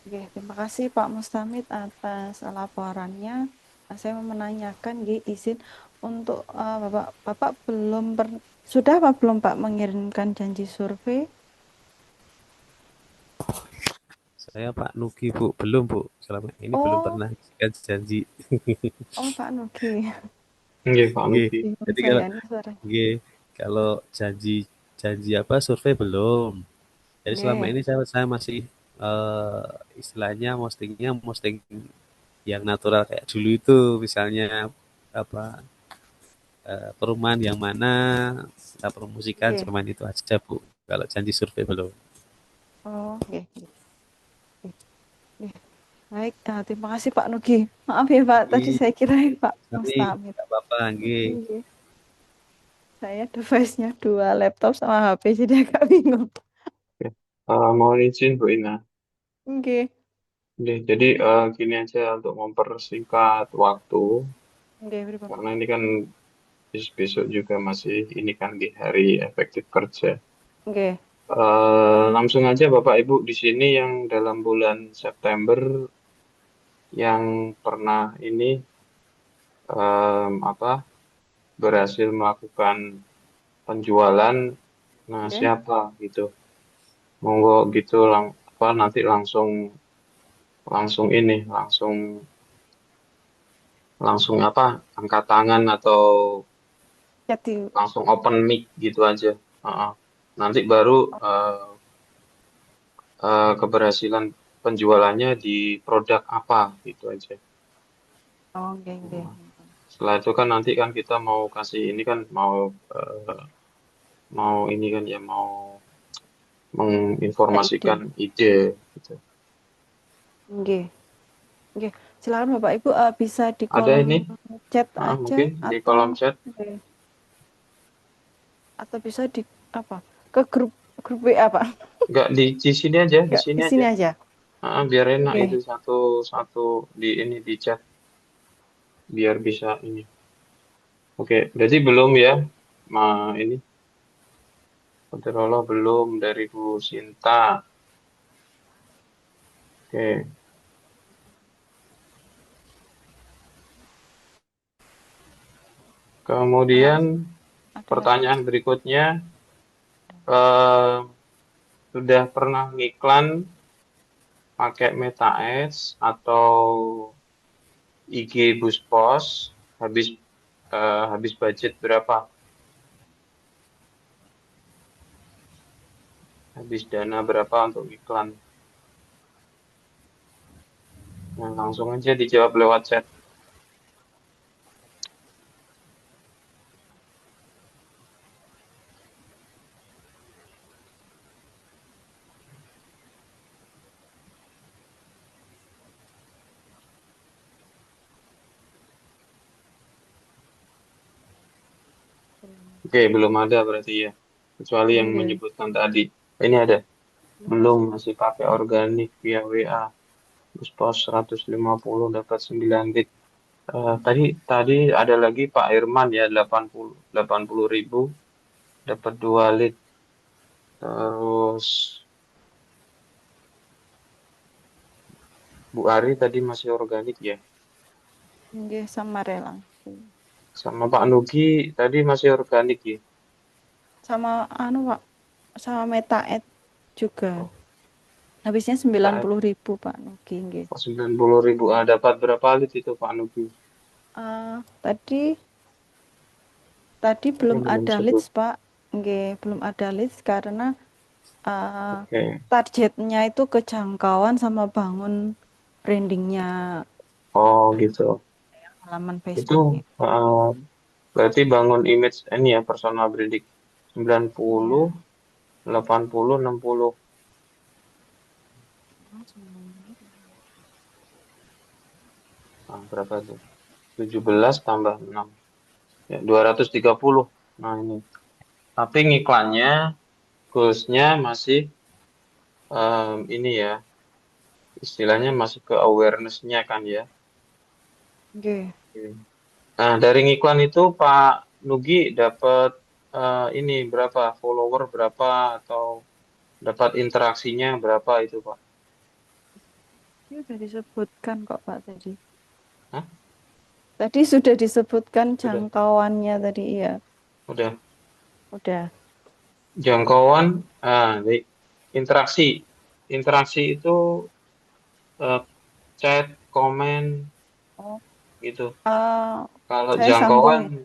Oke, terima kasih Pak Mustamid atas laporannya. Saya mau menanyakan, izin untuk Bapak sudah apa belum Pak mengirimkan janji survei? Saya Pak Nugi Bu, belum Bu. Selama ini belum pernah janji. Oh Pak Nugi. Nggih, Pak Nugi. Jadi kalau janji survei belum. Jadi selama ini saya masih istilahnya posting yang natural kayak dulu itu, misalnya perumahan yang mana kita promosikan, cuman itu aja Bu. Kalau janji survei belum. Oh, baik, terima kasih Pak Nugi. Maaf ya Pak, tadi saya kira Pak Mustamid. Tidak apa-apa, nggih. Saya device-nya 2 laptop sama HP, jadi agak bingung. Mohon izin Bu Ina. Oke. Jadi gini aja untuk mempersingkat waktu, karena ini kan besok juga masih ini kan di hari efektif kerja. Langsung aja Bapak Ibu di sini yang dalam bulan September yang pernah ini berhasil melakukan penjualan, nah Oke. siapa gitu. Monggo gitu nanti langsung langsung angkat tangan atau Jadi, langsung open mic gitu aja. Heeh. Nanti baru keberhasilan penjualannya di produk apa gitu aja. oke, oke. Setelah itu kan nanti kan kita mau kasih ini kan mau ini kan ya mau Ada ide. menginformasikan ide gitu. Oke, oke. Silakan Bapak Ibu bisa di Ada kolom ini chat aja mungkin di kolom chat. oke. Atau bisa di apa? Ke grup WA, Pak. Enggak di sini aja, di Enggak, sini di aja. sini aja. Biar enak Oke. itu satu di ini di chat biar bisa ini. Oke, berarti belum ya. Ini Qadarullah belum dari Bu Sinta. Oke. Kemudian Ada pertanyaan berikutnya, eh, sudah pernah ngiklan pakai Meta Ads atau IG Boost Post habis budget berapa? Habis dana berapa untuk iklan? Nah, langsung aja dijawab lewat chat. Oke, belum ada berarti ya. Kecuali yang Oke. menyebutkan tadi. Ini ada. Belum, masih pakai organik via WA. Boost Post 150 dapat 9 lead. Tadi ada lagi Pak Irman ya 80 ribu dapat 2 lead. Terus Bu Ari tadi masih organik ya. Oke, sama relang. Sama Pak Nugi tadi masih organik ya. Sama Pak, sama Meta Ed juga. Oh, Habisnya 90.000 Pak Nugi. Nggih. 90 ribu. Dapat berapa lead itu Pak Nugi? Tadi belum Belum ada sebut. leads Pak. Nggih, belum ada leads karena Oke. targetnya itu kejangkauan sama bangun brandingnya Oh gitu. halaman Itu Facebooknya. berarti bangun image ini ya personal branding 90, Iya. 80, 60. Berapa tuh? 17 tambah 6. Ya, 230. Nah, ini. Tapi ngiklannya, goalsnya masih ini ya, istilahnya masih ke awareness-nya kan ya. Nggih. Oke. Nah, dari ngiklan itu Pak Nugi dapat ini berapa follower berapa atau dapat interaksinya berapa itu Pak? Ini sudah disebutkan kok Pak tadi. Hah? Tadi sudah disebutkan Sudah, jangkauannya tadi ya. udah. Udah. Jangkauan, interaksi. Interaksi itu eh, chat, komen Oh, gitu. eh, Kalau saya sambung jangkauan ya.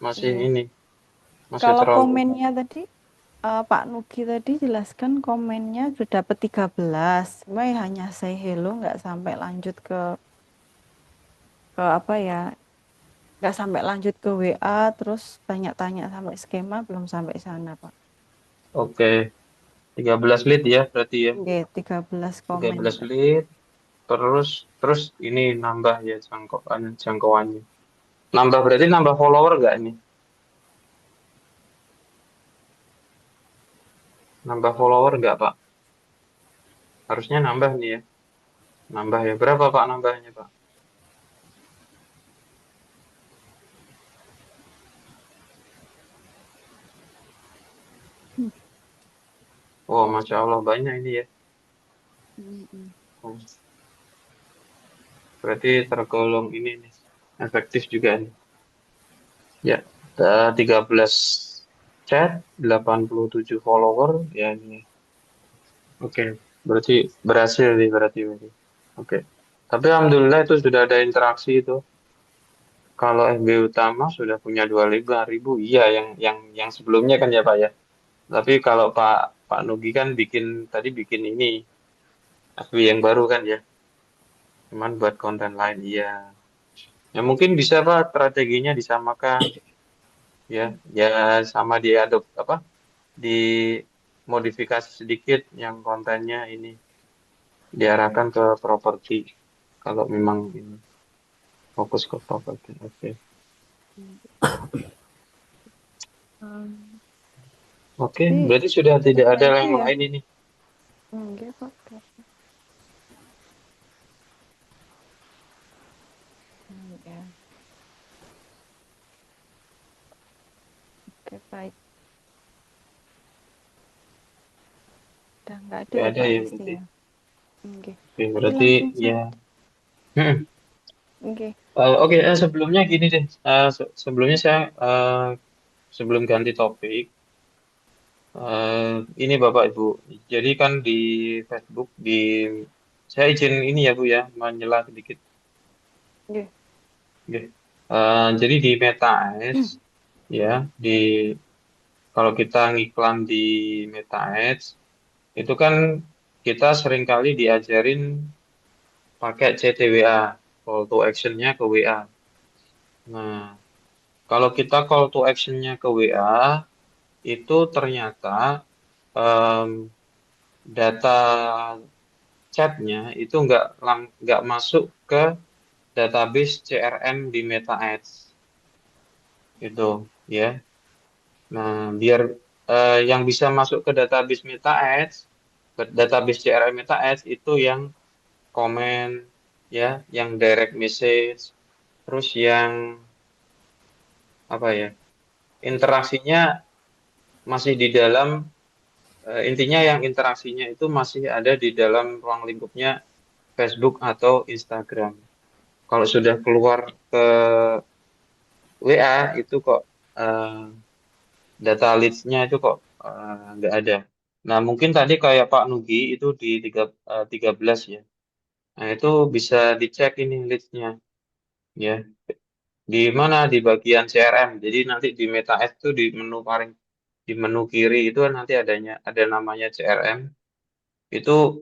masih Iya. ini, masih Kalau terlalu. komennya tadi Pak Nugi tadi jelaskan komennya sudah dapat 13. Cuma ya hanya say hello nggak sampai lanjut ke apa ya? Nggak sampai lanjut ke WA terus tanya-tanya sampai skema belum sampai sana, Pak. Oke, 13 lead ya berarti ya. Oke, 13 komen. 13 lead, terus terus ini nambah ya jangkauannya. Nambah berarti nambah follower nggak ini? Nambah follower nggak Pak? Harusnya nambah nih ya. Nambah ya. Berapa Pak nambahnya Pak? Oh, Masya Allah banyak ini ya. Mm-mm. Oh. Berarti tergolong ini nih, efektif juga nih. Ya, 13 chat, 87 follower, ya ini. Oke, berarti berhasil nih berarti. Oke. Tapi alhamdulillah itu sudah ada interaksi itu. Kalau FB utama sudah punya 25.000, iya yang sebelumnya kan ya Pak ya. Tapi kalau Pak Pak Nugi kan bikin ini FB yang baru kan ya. Cuman buat konten lain iya. Ya mungkin bisa Pak strateginya disamakan ya. Ya sama diadop apa? Dimodifikasi sedikit yang kontennya ini diarahkan ke properti. Kalau memang ini fokus ke properti. Oke. Oke, Tapi berarti sudah tidak ada itu yang ya, lain ini. enggak Pak. Ya. Oke, baik. Udah nggak ada Tidak ya ada Pak ya Risti berarti. ya. Oke. Oke, Jadi berarti langsung ya. saja. Oke. Oke, sebelumnya gini deh. Sebelumnya saya sebelum ganti topik, ini Bapak Ibu. Jadi kan di Facebook saya izin ini ya Bu ya, menyela sedikit. Oke. Oke. Jadi di Meta Ads ya, kalau kita ngiklan di Meta Ads itu kan kita seringkali diajarin pakai CTWA, call to action-nya ke WA. Nah, kalau kita call to action-nya ke WA, itu ternyata em, data chatnya itu nggak masuk ke database CRM di Meta Ads itu, ya. Nah, biar yang bisa masuk ke database Meta Ads, ke database CRM Meta Ads itu yang komen, ya, yang direct message, terus yang apa ya, interaksinya masih di dalam intinya yang interaksinya itu masih ada di dalam ruang lingkupnya Facebook atau Instagram. Kalau sudah keluar ke WA itu kok eh, data leads-nya itu kok nggak ada. Nah, mungkin tadi kayak Pak Nugi itu di 13 ya. Nah, itu bisa dicek ini leads-nya ya. Di mana? Di bagian CRM. Jadi nanti di Meta Ads itu di menu kiri itu nanti ada namanya CRM. Itu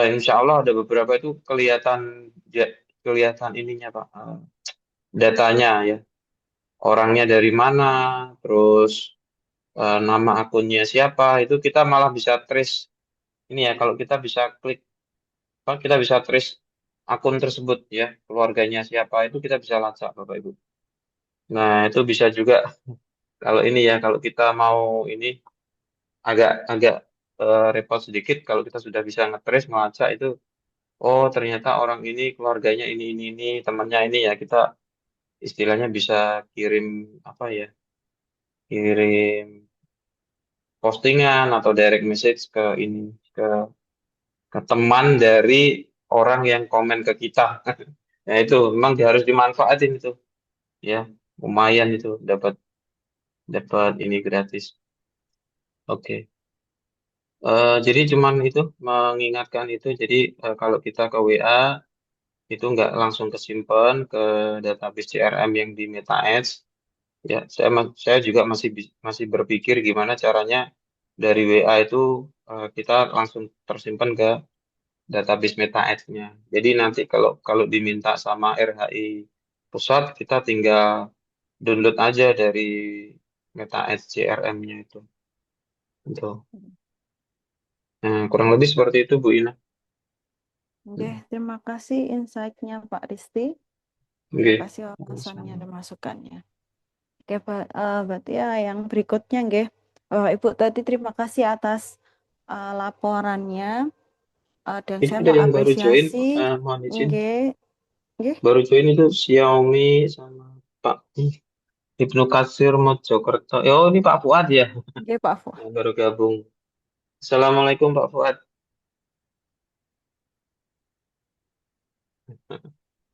insya Allah ada beberapa itu kelihatan ininya Pak, datanya ya, orangnya dari mana, terus nama akunnya siapa, itu kita malah bisa trace ini ya, kalau kita bisa klik apa, kita bisa trace akun tersebut ya, keluarganya siapa itu kita bisa lacak Bapak Ibu. Nah itu bisa juga kalau ini ya, kalau kita mau ini agak agak repot sedikit kalau kita sudah bisa ngetrace melacak itu. Oh, ternyata orang ini keluarganya ini, temannya ini ya. Kita istilahnya bisa kirim apa ya? Kirim postingan atau direct message ke ini ke ke teman dari orang yang komen ke kita. Nah, itu memang harus dimanfaatin itu. Ya, lumayan itu dapat dapat ini gratis. Oke. Jadi cuman itu mengingatkan itu. Jadi kalau kita ke WA itu nggak langsung kesimpan ke database CRM yang di Meta Ads. Ya, saya juga masih berpikir gimana caranya dari WA itu kita langsung tersimpan ke database Meta Ads-nya. Jadi nanti kalau kalau diminta sama RHI pusat, kita tinggal download aja dari Meta Ads CRM-nya itu. Gitu. Nah, kurang lebih seperti itu Bu Ina. Oke, terima kasih insight-nya Pak Risti. Terima Oke. kasih wawasannya dan masukannya. Oke, berarti ya yang berikutnya, nggih. Ibu tadi terima kasih atas laporannya dan Ini saya ada mau yang baru join, apresiasi, mohon izin. nggih, nggih, Baru join itu Xiaomi sama Pak Ibnu Katsir Mojokerto. Oh, ini Pak Fuad ya, nggih Pak Fu. yang baru gabung. Assalamualaikum Pak Fuad.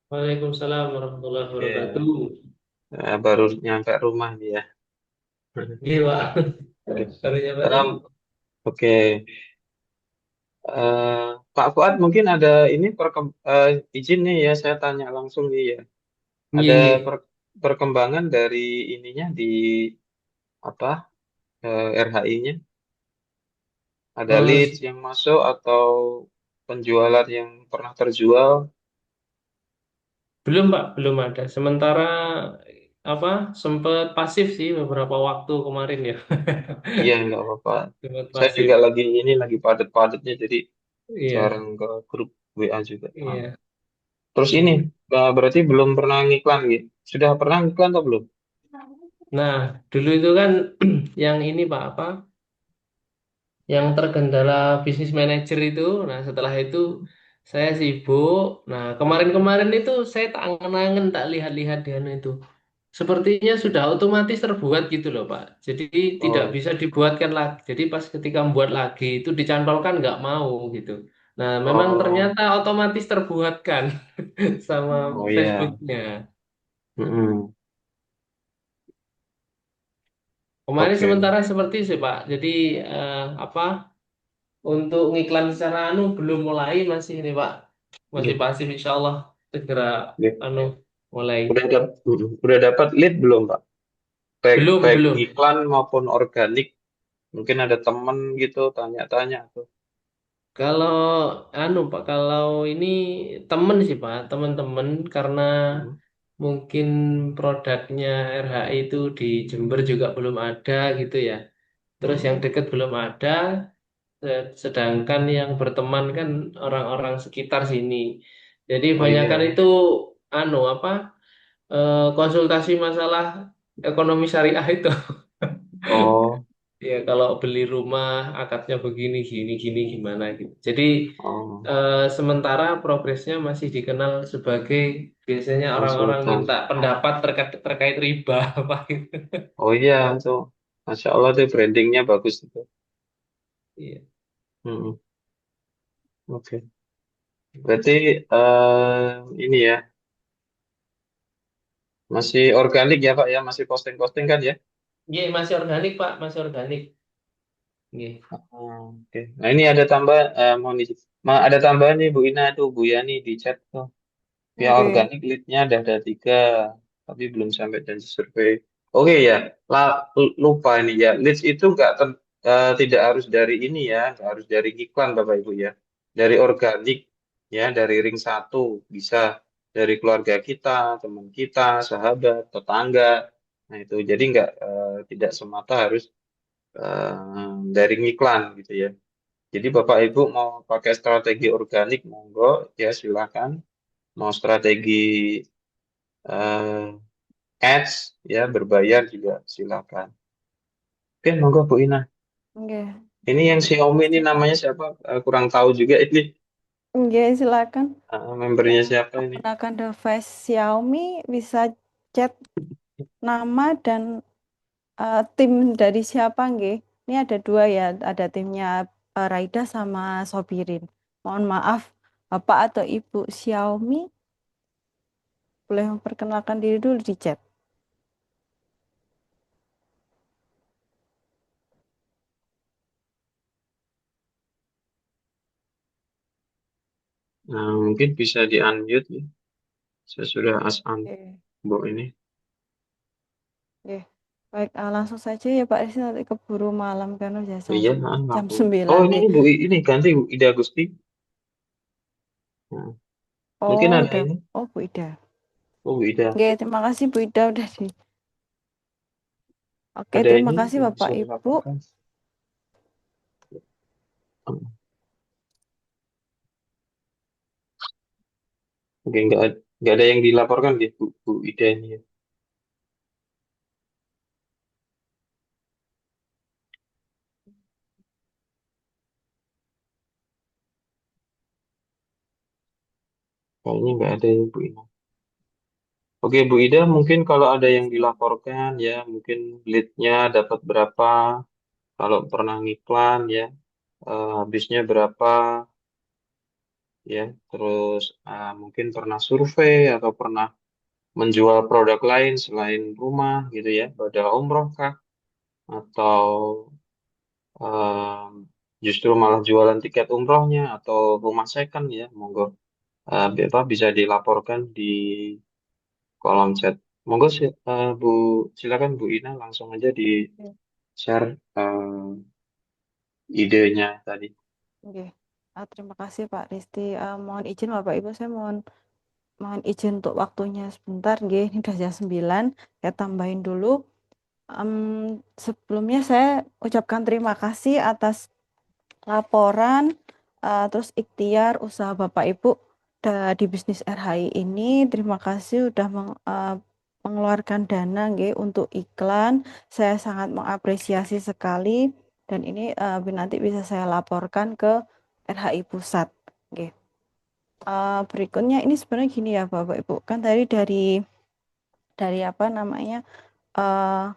Waalaikumsalam warahmatullahi Oke, wabarakatuh. baru nyampe rumah nih ya. Iya, Pak. Oke. Baru nyampe Em, rumah. oke. Pak Fuad mungkin ada ini izin nih ya saya tanya langsung nih ya. Iya, Ada iya. perkembangan dari ininya di apa RHI-nya? Ada Oh, leads yang masuk atau penjualan yang pernah terjual? belum, Pak, belum ada. Sementara apa sempat pasif sih beberapa waktu kemarin ya. Iya nggak apa-apa. Sempat Saya juga pasif. lagi lagi padat-padatnya jadi Iya, jarang ke grup WA juga. iya. Terus ini Hmm. berarti belum pernah ngiklan gitu. Sudah pernah ngiklan atau belum? Nah, dulu itu kan yang ini Pak apa? Yang terkendala bisnis manajer itu. Nah, setelah itu saya sibuk. Nah, kemarin-kemarin itu saya tak angen-angen tak lihat-lihat di anu itu. Sepertinya sudah otomatis terbuat gitu loh Pak. Jadi tidak Oh, bisa dibuatkan lagi. Jadi pas ketika membuat lagi itu dicantolkan nggak mau gitu. Nah, memang oh, ternyata otomatis terbuatkan sama oh ya. Facebooknya. Mm-mm. Kemarin Oke. sementara seperti itu sih Pak. Jadi apa untuk ngiklan secara anu belum mulai masih ini Pak. Masih Oke. pasif insya Allah segera Oke. anu mulai. Udah dapat lead belum, Pak? Baik Belum, baik belum. iklan maupun organik. Mungkin ada temen gitu tanya-tanya tuh. Kalau anu Pak, kalau ini temen sih Pak, teman-teman karena Mm. mungkin produknya RHI itu di Jember juga belum ada gitu ya. Terus yang Mm. dekat belum ada, sedangkan yang berteman kan orang-orang sekitar sini. Jadi Oh banyakan iya. itu anu apa konsultasi masalah ekonomi syariah itu. Oh, Ya kalau beli rumah akadnya begini gini gini gimana gitu. Jadi oh, sementara progresnya masih dikenal sebagai biasanya orang-orang konsultan. minta pendapat terkait riba apa gitu. Oh iya tuh. Masya Allah tuh brandingnya bagus itu. Iya. Mm-mm. Oke. Berarti ini ya masih organik ya Pak ya, masih posting-posting kan ya? Iya, masih organik Pak, masih organik. Iya. Oke. Nah ini ada tambahan, mohon izin. Ada tambahan nih Bu Ina tuh, Bu Yani di chat tuh. Ya Oke. organik leadnya ada 3, tapi belum sampai janji survei. Oke ya, lupa ini ya. Leads itu tidak harus dari ini ya, nggak harus dari iklan Bapak Ibu ya. Dari organik ya, dari ring 1 bisa dari keluarga kita, teman kita, sahabat, tetangga. Nah itu jadi nggak tidak semata harus dari iklan gitu ya. Jadi Bapak Ibu mau pakai strategi organik, monggo ya silakan. Mau strategi eh, ads ya berbayar juga silakan. Oke, monggo Bu Ina. Oke. Ini yang Xiaomi ini namanya siapa? Kurang tahu juga ini. Oke, silakan. Membernya Yang siapa ini? menggunakan device Xiaomi bisa chat nama dan tim dari siapa nggih? Ini ada dua ya, ada timnya Raida sama Sobirin. Mohon maaf, Bapak atau Ibu Xiaomi boleh memperkenalkan diri dulu di chat. Nah, mungkin bisa di unmute ya. Saya sudah asan Oke, Bu ini. oke. Baik, langsung saja ya Pak Rizky, nanti keburu malam kan udah Iya, jam aku. Oh 9 ini nih. Bu ini ganti Bu Ida Gusti. Nah, mungkin Oh, ada udah. ini. Oh, Bu Ida. Oh Bu Ida. Oke, terima kasih Bu Ida udah di. Oke, Ada terima ini kasih yang Bapak saya Ibu. laporkan. Oke, nggak ada yang dilaporkan gitu Bu Ida ini ya. Kayaknya nggak ada ya Bu Ina. Oke Bu Ida, mungkin kalau ada yang dilaporkan ya, mungkin leadnya dapat berapa, kalau pernah ngiklan ya, habisnya berapa, ya, terus mungkin pernah survei atau pernah menjual produk lain selain rumah gitu ya, badal umroh kah? Atau em, justru malah jualan tiket umrohnya atau rumah second ya, monggo bisa dilaporkan di kolom chat. Monggo Bu, silakan Bu Ina langsung aja di share idenya tadi. Oke. Terima kasih Pak Risti. Mohon izin Bapak Ibu, saya mohon izin untuk waktunya sebentar, nggih. Ini udah jam 9, saya tambahin dulu. Sebelumnya saya ucapkan terima kasih atas laporan, terus ikhtiar usaha Bapak Ibu di bisnis RHI ini. Terima kasih udah mengeluarkan dana nggih untuk iklan. Saya sangat mengapresiasi sekali, dan ini nanti bisa saya laporkan ke RHI Pusat. Nggih. Berikutnya ini sebenarnya gini ya Bapak Ibu, kan tadi dari apa namanya, eh,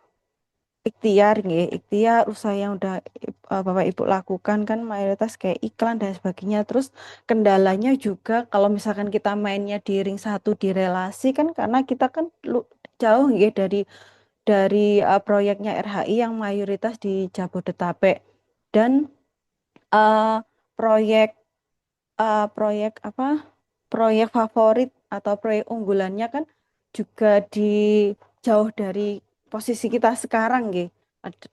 ikhtiar nggih, ikhtiar usaha yang udah Bapak Ibu lakukan kan mayoritas kayak iklan dan sebagainya. Terus kendalanya juga kalau misalkan kita mainnya di ring satu di relasi kan, karena kita kan jauh nggih dari proyeknya RHI yang mayoritas di Jabodetabek, dan eh, proyek proyek apa, proyek favorit atau proyek unggulannya kan juga di jauh dari posisi kita sekarang nggih.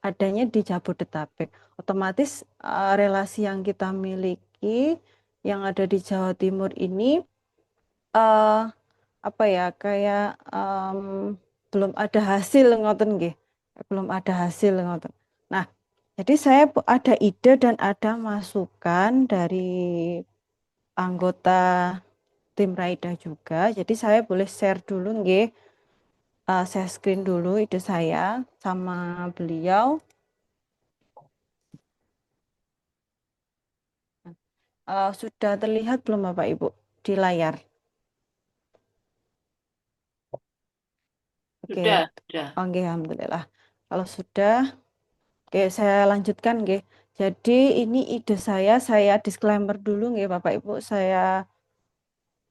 Adanya di Jabodetabek. Otomatis relasi yang kita miliki yang ada di Jawa Timur ini eh, apa ya, kayak belum ada hasil ngoten nggih. Belum ada hasil ngoten. Nah, jadi saya ada ide dan ada masukan dari anggota tim Raida juga. Jadi saya boleh share dulu nggih. Saya screen dulu ide saya sama beliau. Sudah terlihat belum Bapak Ibu di layar? Oke, Sudah. oke, alhamdulillah. Kalau sudah, oke, saya lanjutkan nggih. Jadi ini ide saya disclaimer dulu nggih Bapak Ibu. Saya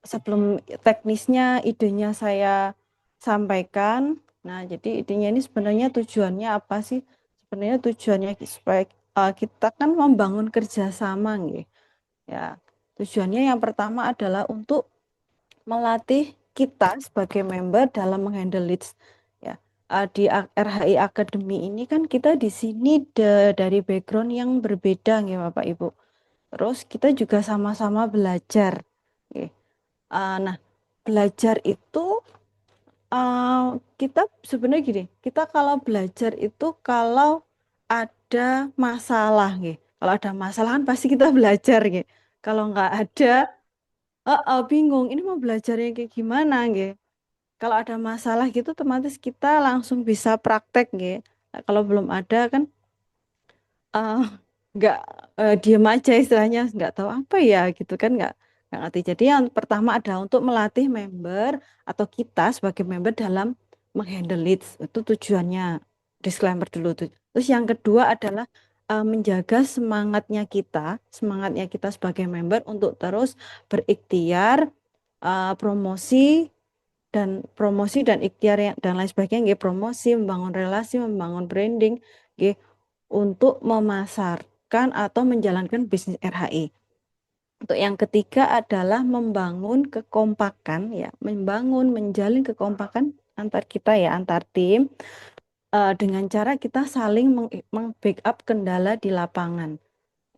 sebelum teknisnya idenya saya sampaikan. Nah, jadi idenya ini sebenarnya tujuannya apa sih? Sebenarnya tujuannya supaya kita kan membangun kerjasama nggih. Ya, tujuannya yang pertama adalah untuk melatih kita sebagai member dalam menghandle leads. Ya, di RHI Academy ini kan kita di sini dari background yang berbeda nggih Bapak Ibu. Terus kita juga sama-sama belajar. Nggih. Nah, belajar itu kita sebenarnya gini, kita kalau belajar itu kalau ada masalah nggih. Kalau ada masalah kan pasti kita belajar nggih. Kalau nggak ada, bingung ini mau belajarnya kayak gimana nggih. Kalau ada masalah gitu otomatis kita langsung bisa praktek nggih. Nah, kalau belum ada kan eh, nggak diem aja istilahnya, nggak tahu apa ya gitu kan, nggak ngerti. Jadi yang pertama adalah untuk melatih member atau kita sebagai member dalam menghandle leads, itu tujuannya, disclaimer dulu tuh. Terus yang kedua adalah menjaga semangatnya kita sebagai member untuk terus berikhtiar, promosi dan ikhtiar dan lain sebagainya nggih, promosi, membangun relasi, membangun branding nggih, untuk memasarkan atau menjalankan bisnis RHI. Untuk yang ketiga adalah membangun kekompakan ya, menjalin kekompakan antar kita ya, antar tim, dengan cara kita saling meng-backup kendala di lapangan.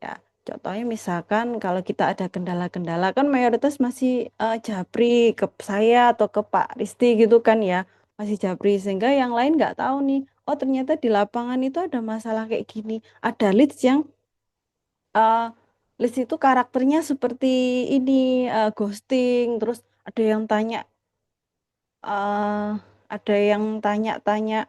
Ya, contohnya misalkan kalau kita ada kendala-kendala kan mayoritas masih japri ke saya atau ke Pak Risti gitu kan ya, masih japri sehingga yang lain nggak tahu nih. Oh ternyata di lapangan itu ada masalah kayak gini. Ada leads yang uh, leads itu karakternya seperti ini, ghosting. Terus ada yang tanya, uh, tanya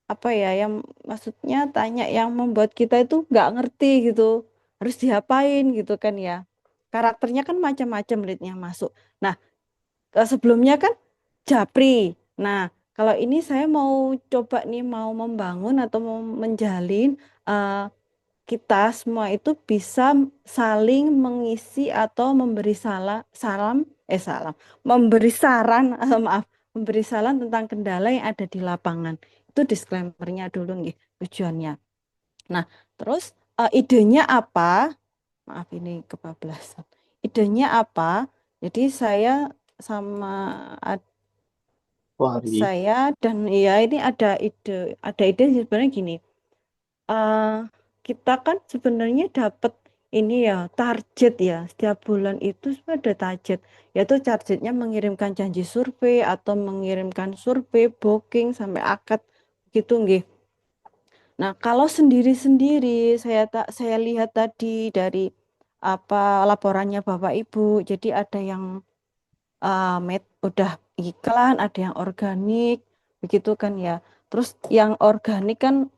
apa ya, yang maksudnya tanya yang membuat kita itu nggak ngerti gitu harus diapain gitu kan ya, karakternya kan macam-macam leadnya masuk. Nah, sebelumnya kan japri. Nah, kalau ini saya mau coba nih, mau membangun atau mau menjalin uh, kita semua itu bisa saling mengisi atau memberi memberi saran, maaf, memberi saran tentang kendala yang ada di lapangan. Itu disclaimer-nya dulu nih, tujuannya. Nah, terus idenya apa? Maaf ini kebablasan. Idenya apa? Jadi saya sama Wahri. saya dan ya ini ada ide sebenarnya gini. eh, kita kan sebenarnya dapat ini ya target ya setiap bulan itu sebenarnya ada target, yaitu targetnya mengirimkan janji survei atau mengirimkan survei booking sampai akad gitu nggih. Nah, kalau sendiri-sendiri saya lihat tadi dari apa laporannya Bapak Ibu, jadi ada yang udah iklan, ada yang organik, begitu kan ya. Terus yang organik kan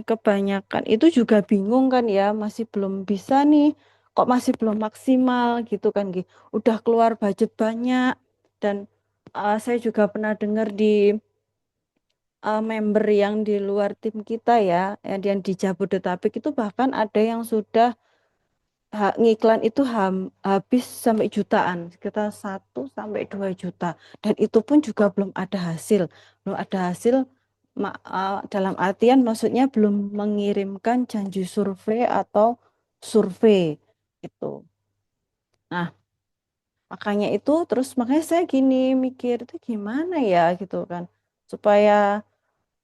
kebanyakan itu juga bingung kan ya, masih belum bisa nih, kok masih belum maksimal gitu kan, Gi. Udah keluar budget banyak dan saya juga pernah dengar di member yang di luar tim kita ya, yang di Jabodetabek itu bahkan ada yang sudah ngiklan itu habis sampai jutaan, sekitar 1 sampai 2 juta. Dan itu pun juga belum ada hasil dalam artian maksudnya belum mengirimkan janji survei atau survei itu. Nah, makanya saya gini mikir itu gimana ya gitu kan, supaya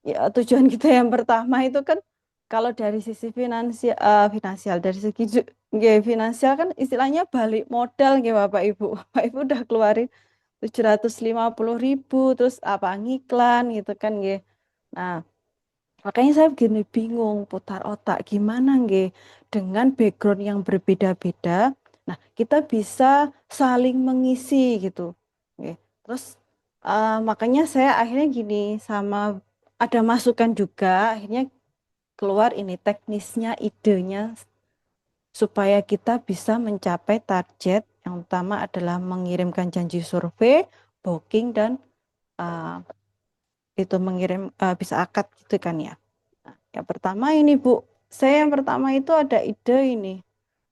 ya, tujuan kita yang pertama itu kan kalau dari sisi finansial dari segi nggih, finansial kan istilahnya balik modal nggih Bapak Ibu. Bapak Ibu udah keluarin 750.000 terus apa ngiklan gitu kan nggih. Nah, makanya saya begini bingung putar otak gimana nggih dengan background yang berbeda-beda. Nah, kita bisa saling mengisi gitu. Nggih. Terus makanya saya akhirnya gini sama ada masukan juga akhirnya keluar ini teknisnya idenya supaya kita bisa mencapai target yang utama adalah mengirimkan janji survei, booking dan uh, itu mengirim bisa akad gitu kan ya. Nah, yang pertama ini Bu, saya yang pertama itu ada ide ini.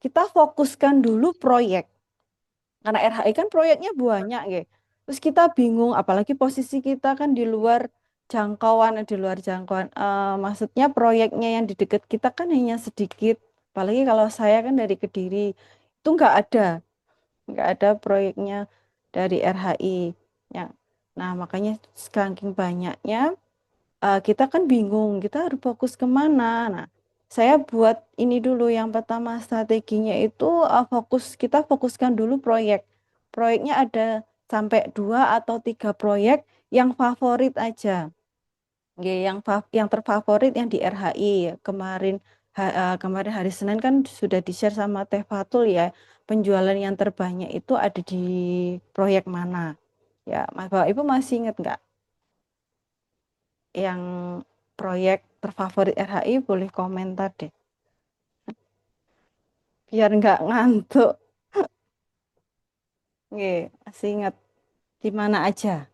Kita fokuskan dulu proyek. Karena RHI kan proyeknya banyak ya. Terus kita bingung, apalagi posisi kita kan di luar jangkauan. Maksudnya proyeknya yang di dekat kita kan hanya sedikit. Apalagi kalau saya kan dari Kediri, itu nggak ada proyeknya dari RHI. Ya. Nah, makanya saking banyaknya kita kan bingung, kita harus fokus kemana. Nah, saya buat ini dulu yang pertama strateginya itu kita fokuskan dulu proyek. Proyeknya ada sampai 2 atau 3 proyek yang favorit aja. Nggih, yang terfavorit yang di RHI kemarin hari Senin kan sudah di-share sama Teh Fatul ya, penjualan yang terbanyak itu ada di proyek mana. Ya, Mas Bapak Ibu masih ingat nggak? Yang proyek terfavorit RHI boleh komentar deh biar nggak ngantuk. Nggih, masih ingat di mana aja.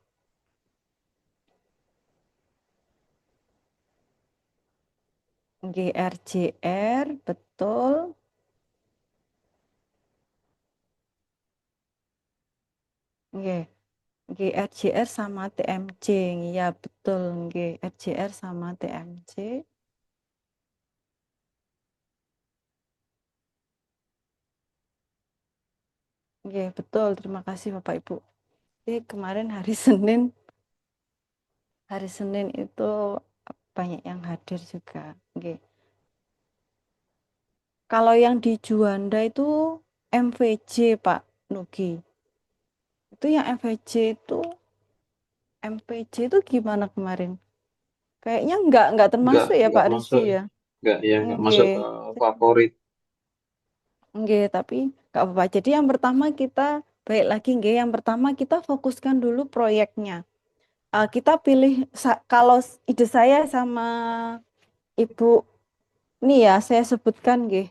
Nggih, RJR betul. Nggih, nggih RJR sama TMC. Ya betul nggih, RJR sama TMC. Nggih, betul. Terima kasih Bapak Ibu. Jadi kemarin hari Senin itu banyak yang hadir juga. Nggih. Kalau yang di Juanda itu MVJ Pak Nugi. Itu yang MVJ itu gimana kemarin? Kayaknya nggak Nggak, termasuk ya nggak Pak Rizky masuk, ya. nggak masuk ke Nggih. favorit. Nggih, tapi nggak apa-apa. Jadi yang pertama kita baik lagi nggih, yang pertama kita fokuskan dulu proyeknya. Kita pilih kalau ide saya sama Ibu nih ya, saya sebutkan nggih.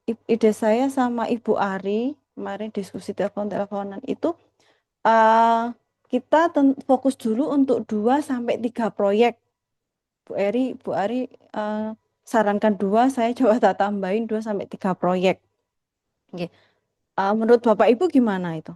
Ide saya sama Ibu Ari kemarin diskusi telepon-teleponan itu kita fokus dulu untuk 2 sampai 3 proyek. Bu Ari sarankan 2, saya coba tak tambahin 2 sampai 3 proyek. Oke. Menurut Bapak Ibu gimana itu?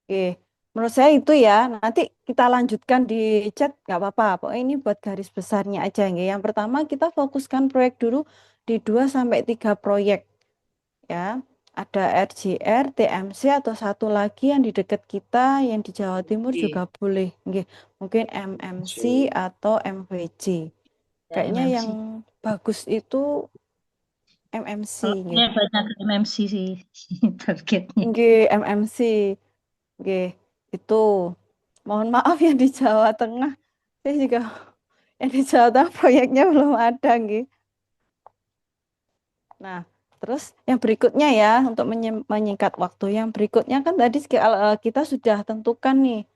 Oke, menurut saya itu ya, nanti kita lanjutkan di chat, nggak apa-apa. Pokoknya ini buat garis besarnya aja. Nggih. Yang pertama kita fokuskan proyek dulu di 2 sampai 3 proyek. Ya, ada RJR, TMC, atau satu lagi yang di dekat kita, yang di Jawa Timur juga boleh. Nggih. Mungkin MMC atau MVJ. Ya, Kayaknya MMC. yang bagus itu MMC. Kalau Nggih. saya banyak MMC sih targetnya. Nggih, MMC. Nggih, itu. Mohon maaf yang di Jawa Tengah. Saya juga yang di Jawa Tengah proyeknya belum ada, nggih. Nah, terus yang berikutnya ya, untuk menyingkat waktu, yang berikutnya kan tadi kita sudah tentukan nih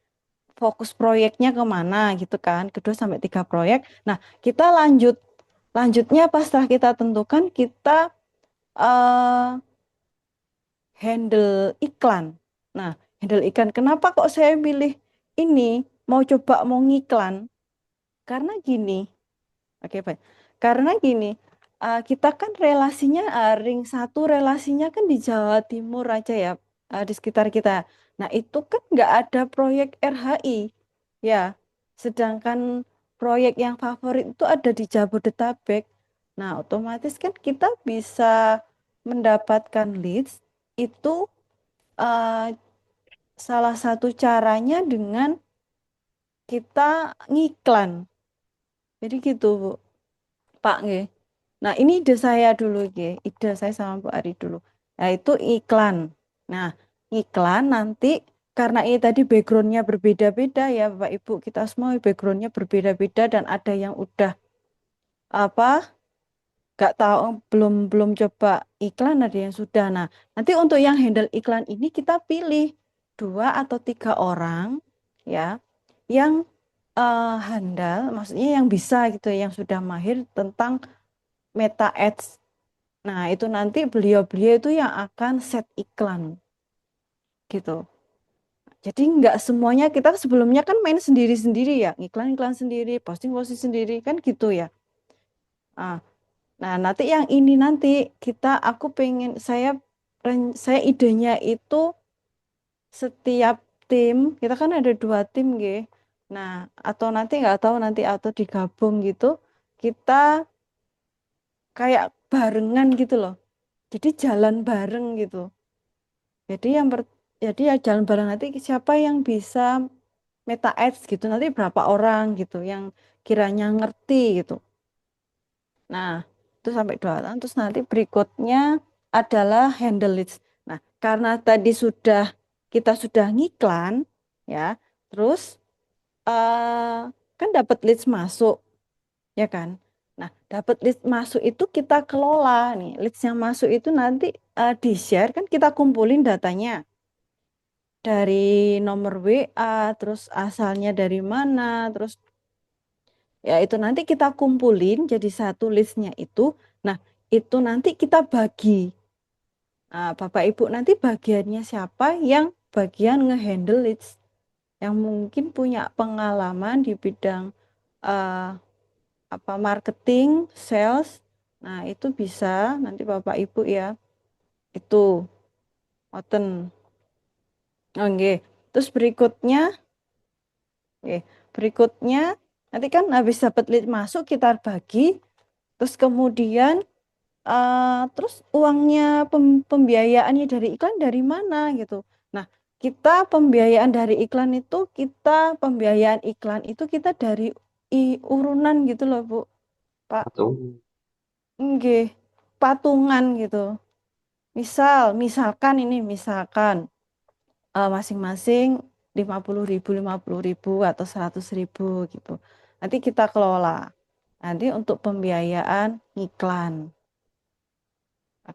fokus proyeknya kemana gitu kan, kedua sampai 3 proyek. Nah, kita lanjutnya pas setelah kita tentukan, kita handle iklan. Nah, handle iklan, kenapa kok saya pilih ini, mau ngiklan? Karena gini, oke baik. Karena gini, kita kan relasinya ring 1 relasinya kan di Jawa Timur aja ya, di sekitar kita. Nah, itu kan nggak ada proyek RHI, ya. Sedangkan proyek yang favorit itu ada di Jabodetabek. Nah, otomatis kan kita bisa mendapatkan leads itu, salah satu caranya dengan kita ngiklan. Jadi gitu, Bu. Pak nggih. Nah, ini ide saya dulu nggih. Ide saya sama Bu Ari dulu. Nah, itu iklan. Nah, iklan nanti karena ini tadi backgroundnya berbeda-beda ya Bapak Ibu, kita semua backgroundnya berbeda-beda dan ada yang udah nggak tahu, belum coba iklan, ada yang sudah. Nah, nanti untuk yang handle iklan ini kita pilih 2 atau 3 orang ya yang handal, maksudnya yang bisa gitu, yang sudah mahir tentang Meta Ads. Nah, itu nanti beliau-beliau itu yang akan set iklan gitu. Jadi nggak semuanya, kita sebelumnya kan main sendiri-sendiri ya, iklan-iklan sendiri, posting-posting sendiri kan gitu ya. Nah, nanti yang ini nanti aku pengen, saya idenya itu setiap tim, kita kan ada 2 tim nggih. Nah, atau nanti nggak tahu nanti atau digabung gitu, kita kayak barengan gitu loh. Jadi jalan bareng gitu. Jadi ya jalan bareng, nanti siapa yang bisa Meta Ads gitu, nanti berapa orang gitu yang kiranya ngerti gitu. Nah, itu sampai 2 orang. Terus nanti berikutnya adalah handle leads. Nah, karena tadi kita sudah ngiklan ya, terus kan dapat leads masuk, ya kan? Nah, dapat leads masuk itu kita kelola nih. Leads yang masuk itu nanti di-share, kan kita kumpulin datanya dari nomor WA, terus asalnya dari mana, terus ya itu nanti kita kumpulin jadi satu listnya itu. Nah, itu nanti kita bagi. Nah, Bapak Ibu nanti bagiannya siapa yang bagian ngehandle leads, yang mungkin punya pengalaman di bidang marketing, sales. Nah, itu bisa nanti Bapak Ibu ya. Itu ngoten. Oke. Terus berikutnya nanti kan habis dapat lead masuk kita bagi, terus kemudian terus uangnya pembiayaannya dari iklan dari mana gitu. Nah, pembiayaan iklan itu kita dari urunan gitu loh, Bu. Pak. Betul. Nggih, patungan gitu. Misalkan masing-masing 50.000 atau 100.000 gitu. Nanti kita kelola. Nanti untuk pembiayaan iklan.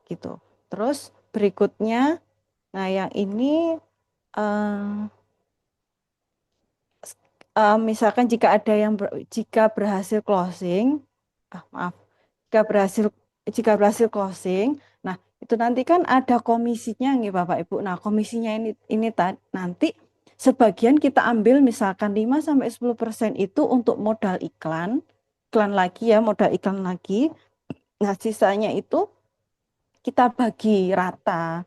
Gitu. Terus berikutnya, nah yang ini misalkan jika berhasil closing, jika berhasil closing, nah itu nanti kan ada komisinya nih Bapak Ibu. Nah, komisinya ini nanti sebagian kita ambil, misalkan 5-10% itu untuk modal iklan, iklan lagi ya, modal iklan lagi. Nah, sisanya itu kita bagi rata.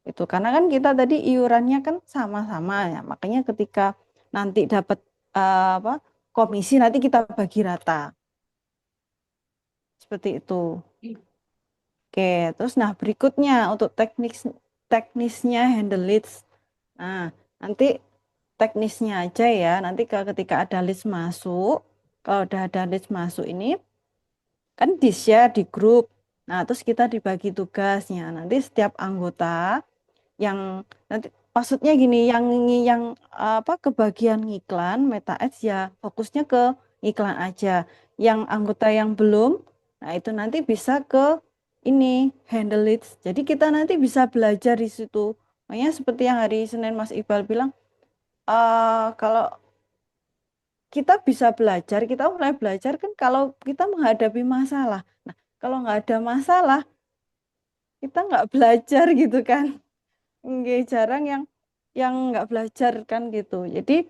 Itu karena kan kita tadi iurannya kan sama-sama ya. Makanya ketika nanti dapat apa komisi nanti kita bagi rata. Seperti itu. Oke, terus nah berikutnya untuk teknisnya handle leads. Nah, nanti teknisnya aja ya. Nanti ketika ada leads masuk, kalau udah ada leads masuk ini kan di-share di grup. Nah, terus kita dibagi tugasnya. Nanti setiap anggota yang nanti maksudnya gini, yang apa kebagian ngiklan Meta Ads ya fokusnya ke iklan aja. Yang anggota yang belum, nah itu nanti bisa ke ini handle leads. Jadi kita nanti bisa belajar di situ. Makanya seperti yang hari Senin Mas Iqbal bilang, kalau kita bisa belajar, kita mulai belajar kan kalau kita menghadapi masalah. Nah, kalau nggak ada masalah, kita nggak belajar gitu kan. Nggak jarang yang nggak belajar kan gitu. Jadi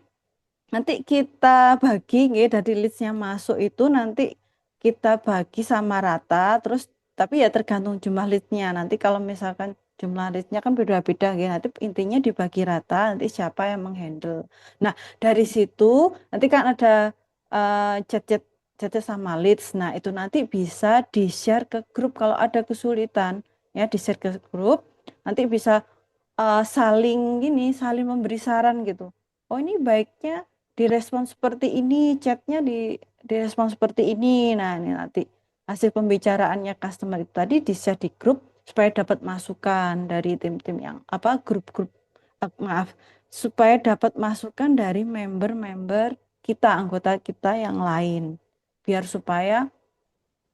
nanti kita bagi nggih dari listnya masuk itu nanti kita bagi sama rata terus tapi ya tergantung jumlah listnya. Nanti kalau misalkan jumlah listnya kan beda-beda nggih. Nanti intinya dibagi rata nanti siapa yang menghandle. Nah, dari situ nanti kan ada chat-chat chat sama leads. Nah, itu nanti bisa di-share ke grup kalau ada kesulitan ya di-share ke grup. Nanti bisa saling memberi saran gitu. Oh ini baiknya direspon seperti ini, chatnya direspon seperti ini. Nah ini nanti hasil pembicaraannya customer itu tadi di-share di grup supaya dapat masukan dari tim-tim yang apa grup-grup maaf supaya dapat masukan dari member-member kita anggota kita yang lain biar supaya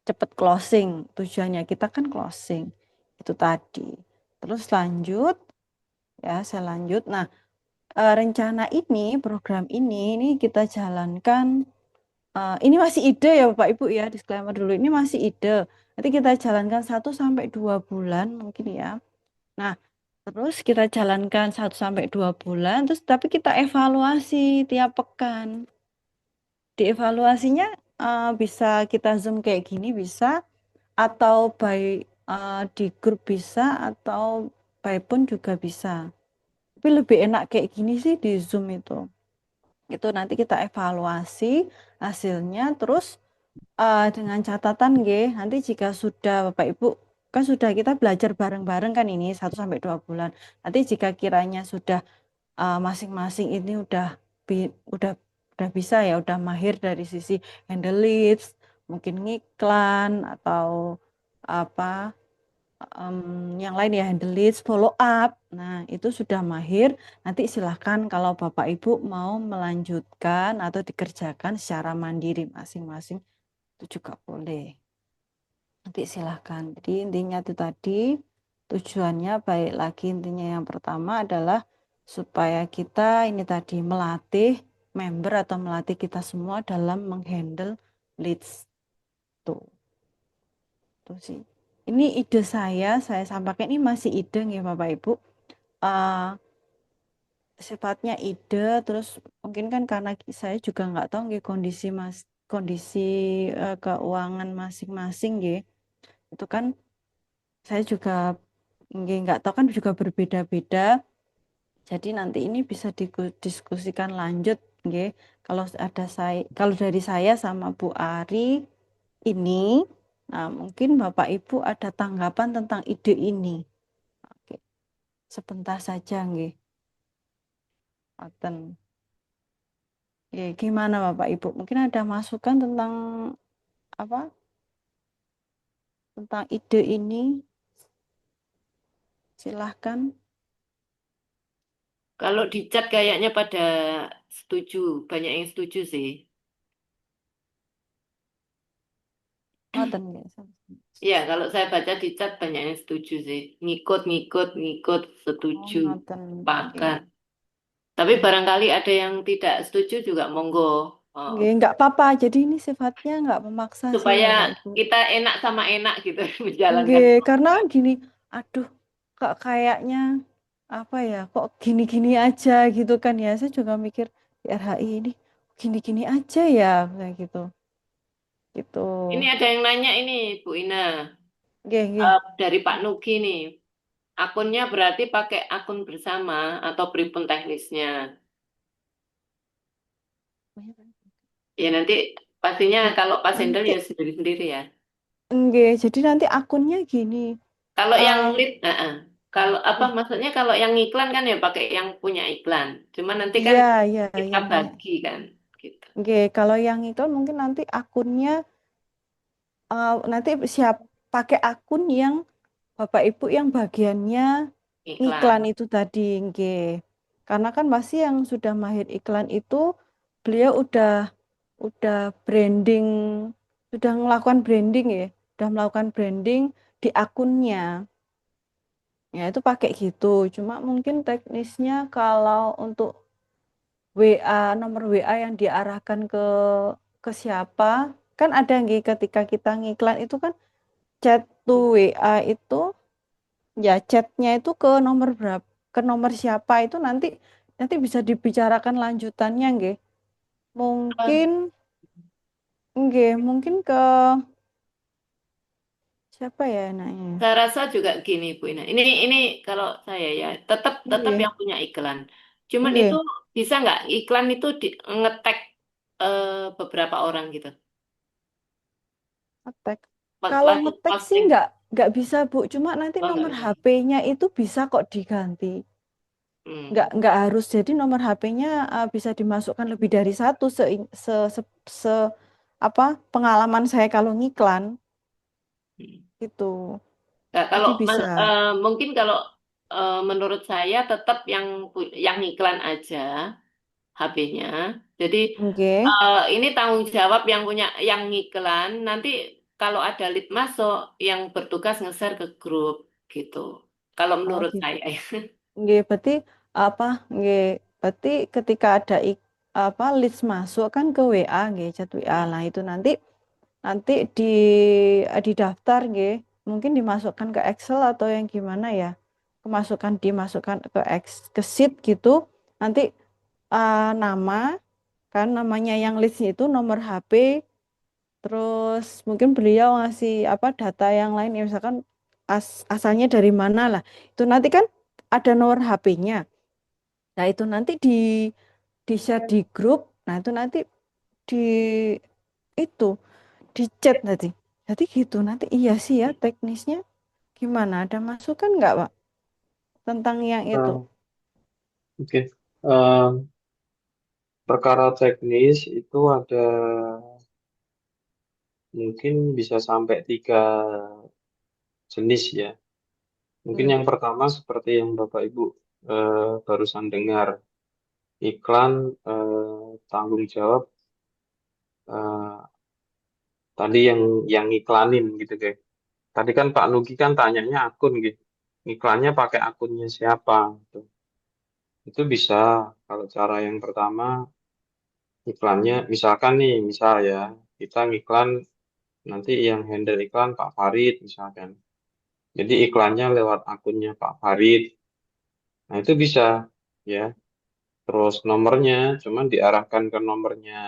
cepat closing. Tujuannya kita kan closing itu tadi. Terus lanjut. Ya, saya lanjut. Nah, rencana ini, program ini kita jalankan. Ini masih ide ya Bapak Ibu ya, disclaimer dulu. Ini masih ide. Nanti kita jalankan 1 sampai 2 bulan mungkin ya. Nah, terus kita jalankan 1 sampai 2 bulan, terus tapi kita evaluasi tiap pekan. Dievaluasinya bisa kita Zoom kayak gini bisa, atau di grup bisa, atau by phone juga bisa. Tapi lebih enak kayak gini sih di Zoom itu. Itu nanti kita evaluasi hasilnya terus dengan catatan nanti jika sudah Bapak Ibu kan sudah kita belajar bareng-bareng kan ini 1 sampai 2 bulan. Nanti jika kiranya sudah masing-masing ini udah bisa ya, udah mahir dari sisi handle leads, mungkin ngiklan atau apa yang lain ya handle leads, follow up. Nah, itu sudah mahir. Nanti silahkan kalau Bapak Ibu mau melanjutkan atau dikerjakan secara mandiri masing-masing itu juga boleh. Nanti silahkan. Jadi intinya itu tadi tujuannya baik lagi intinya yang pertama adalah supaya kita ini tadi melatih member atau melatih kita semua dalam menghandle leads tuh. Tuh sih. Ini ide saya sampaikan ini masih ide nih Bapak Ibu. Eh, sifatnya ide, terus mungkin kan karena saya juga nggak tahu nggih kondisi keuangan masing-masing nggih. Itu kan saya juga nggak tahu kan juga berbeda-beda. Jadi nanti ini bisa didiskusikan lanjut nggih. Kalau dari saya sama Bu Ari ini, nah mungkin Bapak Ibu ada tanggapan tentang ide ini. Oke, sebentar saja nggih. Ngoten. Ya, gimana Bapak Ibu? Mungkin ada masukan tentang apa? Tentang ide ini? Silahkan. Kalau di chat kayaknya pada setuju, banyak yang setuju sih. Ngoten nggih. Iya, kalau saya baca di chat banyak yang setuju sih. Ngikut, Oh, setuju, ngoten. Oke. sepakat. Tapi barangkali ada yang tidak setuju juga monggo. Oh, Nggak apa-apa. Jadi ini sifatnya nggak memaksa sih supaya Bapak Ibu. kita enak sama enak gitu menjalankan. Nggih, karena gini, aduh, kok kayaknya apa ya, kok gini-gini aja gitu kan ya. Saya juga mikir di RHI ini gini-gini aja ya kayak gitu. gitu. Ini ada yang nanya ini, Bu Ina. Nggih, nggih. Dari Pak Nugi nih. Akunnya berarti pakai akun bersama atau pripun teknisnya? Ya nanti pastinya kalau pas handle Nanti ya sendiri-sendiri ya. nggih, jadi nanti akunnya gini. Kalau yang eh lead, kalau apa maksudnya kalau yang iklan kan ya pakai yang punya iklan. Cuma nanti kan iya, iya, kita iya, iya. bagi kan, gitu. Nggih, kalau yang iklan mungkin nanti akunnya nanti siap pakai akun yang Bapak Ibu yang bagiannya Iklan. iklan itu tadi, nggih. Karena kan pasti yang sudah mahir iklan itu beliau udah branding, sudah melakukan branding ya, sudah melakukan branding di akunnya. Ya itu pakai gitu. Cuma mungkin teknisnya kalau untuk WA, nomor WA yang diarahkan ke siapa, kan ada nggih ketika kita ngiklan itu kan chat to WA itu ya chatnya itu ke nomor berapa, ke nomor siapa itu nanti nanti bisa dibicarakan lanjutannya nggih. Oh, Mungkin nggih, mungkin ke siapa ya enaknya? saya rasa juga gini Bu Ina. Ini kalau saya ya tetap tetap Nggih, yang punya iklan. Cuman itu nggih, bisa nggak iklan itu ngetek beberapa orang gitu. ngetek. Kalau Langsung ngetek sih posting. nggak bisa Bu, cuma nanti Oh nggak nomor bisa. HP-nya itu bisa kok diganti. Hmm. Nggak harus jadi nomor HP-nya bisa dimasukkan lebih dari satu se, se- se- apa pengalaman saya kalau ngiklan Hmm. itu. Nah, kalau Jadi bisa. mungkin kalau menurut saya tetap yang iklan aja HP-nya. Jadi Oke. ini tanggung jawab yang punya yang iklan. Nanti kalau ada lead masuk, yang bertugas nge-share ke grup gitu. Kalau Oh menurut gitu. saya ya. Nggih, berarti apa? Nggih, berarti ketika ada list masuk kan ke WA nggih, chat WA. Nah, itu nanti nanti didaftar nggih. Mungkin dimasukkan ke Excel atau yang gimana ya. Dimasukkan ke ke sheet gitu. Nanti nama kan namanya yang list itu nomor HP, terus mungkin beliau ngasih data yang lain ya misalkan asalnya dari mana lah. Itu nanti kan ada nomor HP-nya. Nah, itu nanti di share di grup. Nah, itu nanti di itu di chat nanti. Jadi gitu nanti iya sih ya teknisnya gimana? Ada masukan nggak, Pak? Tentang yang itu. Eh, Oke. Perkara teknis itu ada mungkin bisa sampai 3 jenis ya. Mungkin Hmm. yang pertama seperti yang Bapak Ibu barusan dengar, iklan tanggung jawab eh, tadi yang iklanin gitu kayak. Tadi kan Pak Nugi kan tanyanya akun gitu. Iklannya pakai akunnya siapa gitu. Itu bisa kalau cara yang pertama iklannya misalkan nih misal ya kita ngiklan nanti yang handle iklan Pak Farid misalkan. Jadi iklannya lewat akunnya Pak Farid. Nah, itu bisa ya. Terus nomornya cuman diarahkan ke nomornya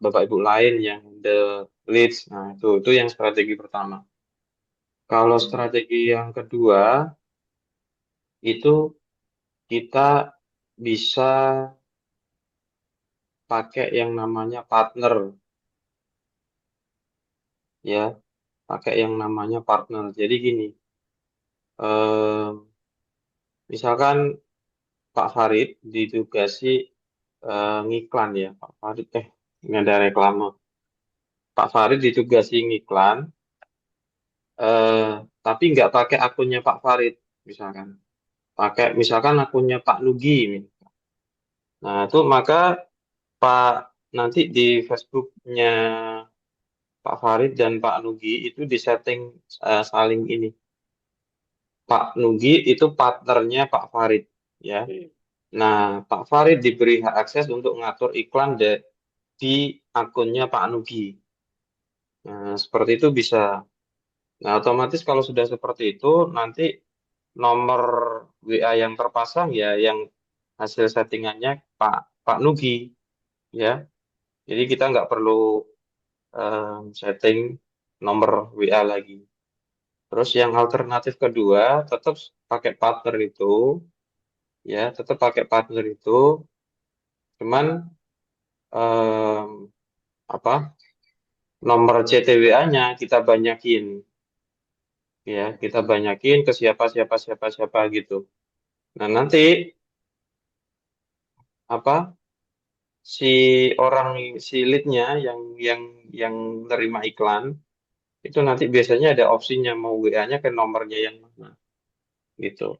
Bapak Ibu lain yang the leads. Nah, itu yang strategi pertama. Kalau strategi yang kedua itu kita bisa pakai yang namanya partner ya, pakai yang namanya partner. Jadi gini, eh, misalkan Pak Farid ditugasi ngiklan ya, Pak Farid ini ada reklame. Pak Farid ditugasi ngiklan, eh, tapi nggak pakai akunnya Pak Farid, misalkan. Pakai misalkan akunnya Pak Nugi. Nah, itu maka Pak nanti di Facebooknya Pak Farid dan Pak Nugi itu disetting saling ini. Pak Nugi itu partnernya Pak Farid, ya. Nah, Pak Farid diberi hak akses untuk mengatur iklan di akunnya Pak Nugi. Nah, seperti itu bisa. Nah, otomatis kalau sudah seperti itu, nanti nomor WA yang terpasang ya yang hasil settingannya Pak Nugi, ya. Jadi kita nggak perlu setting nomor WA lagi. Terus yang alternatif kedua, tetap pakai partner itu, ya, tetap pakai partner itu, cuman em, apa nomor CTWA-nya kita banyakin, ya, kita banyakin ke siapa gitu. Nah, nanti apa si orang si lead-nya yang nerima iklan itu nanti biasanya ada opsinya mau WA-nya ke nomornya yang mana gitu.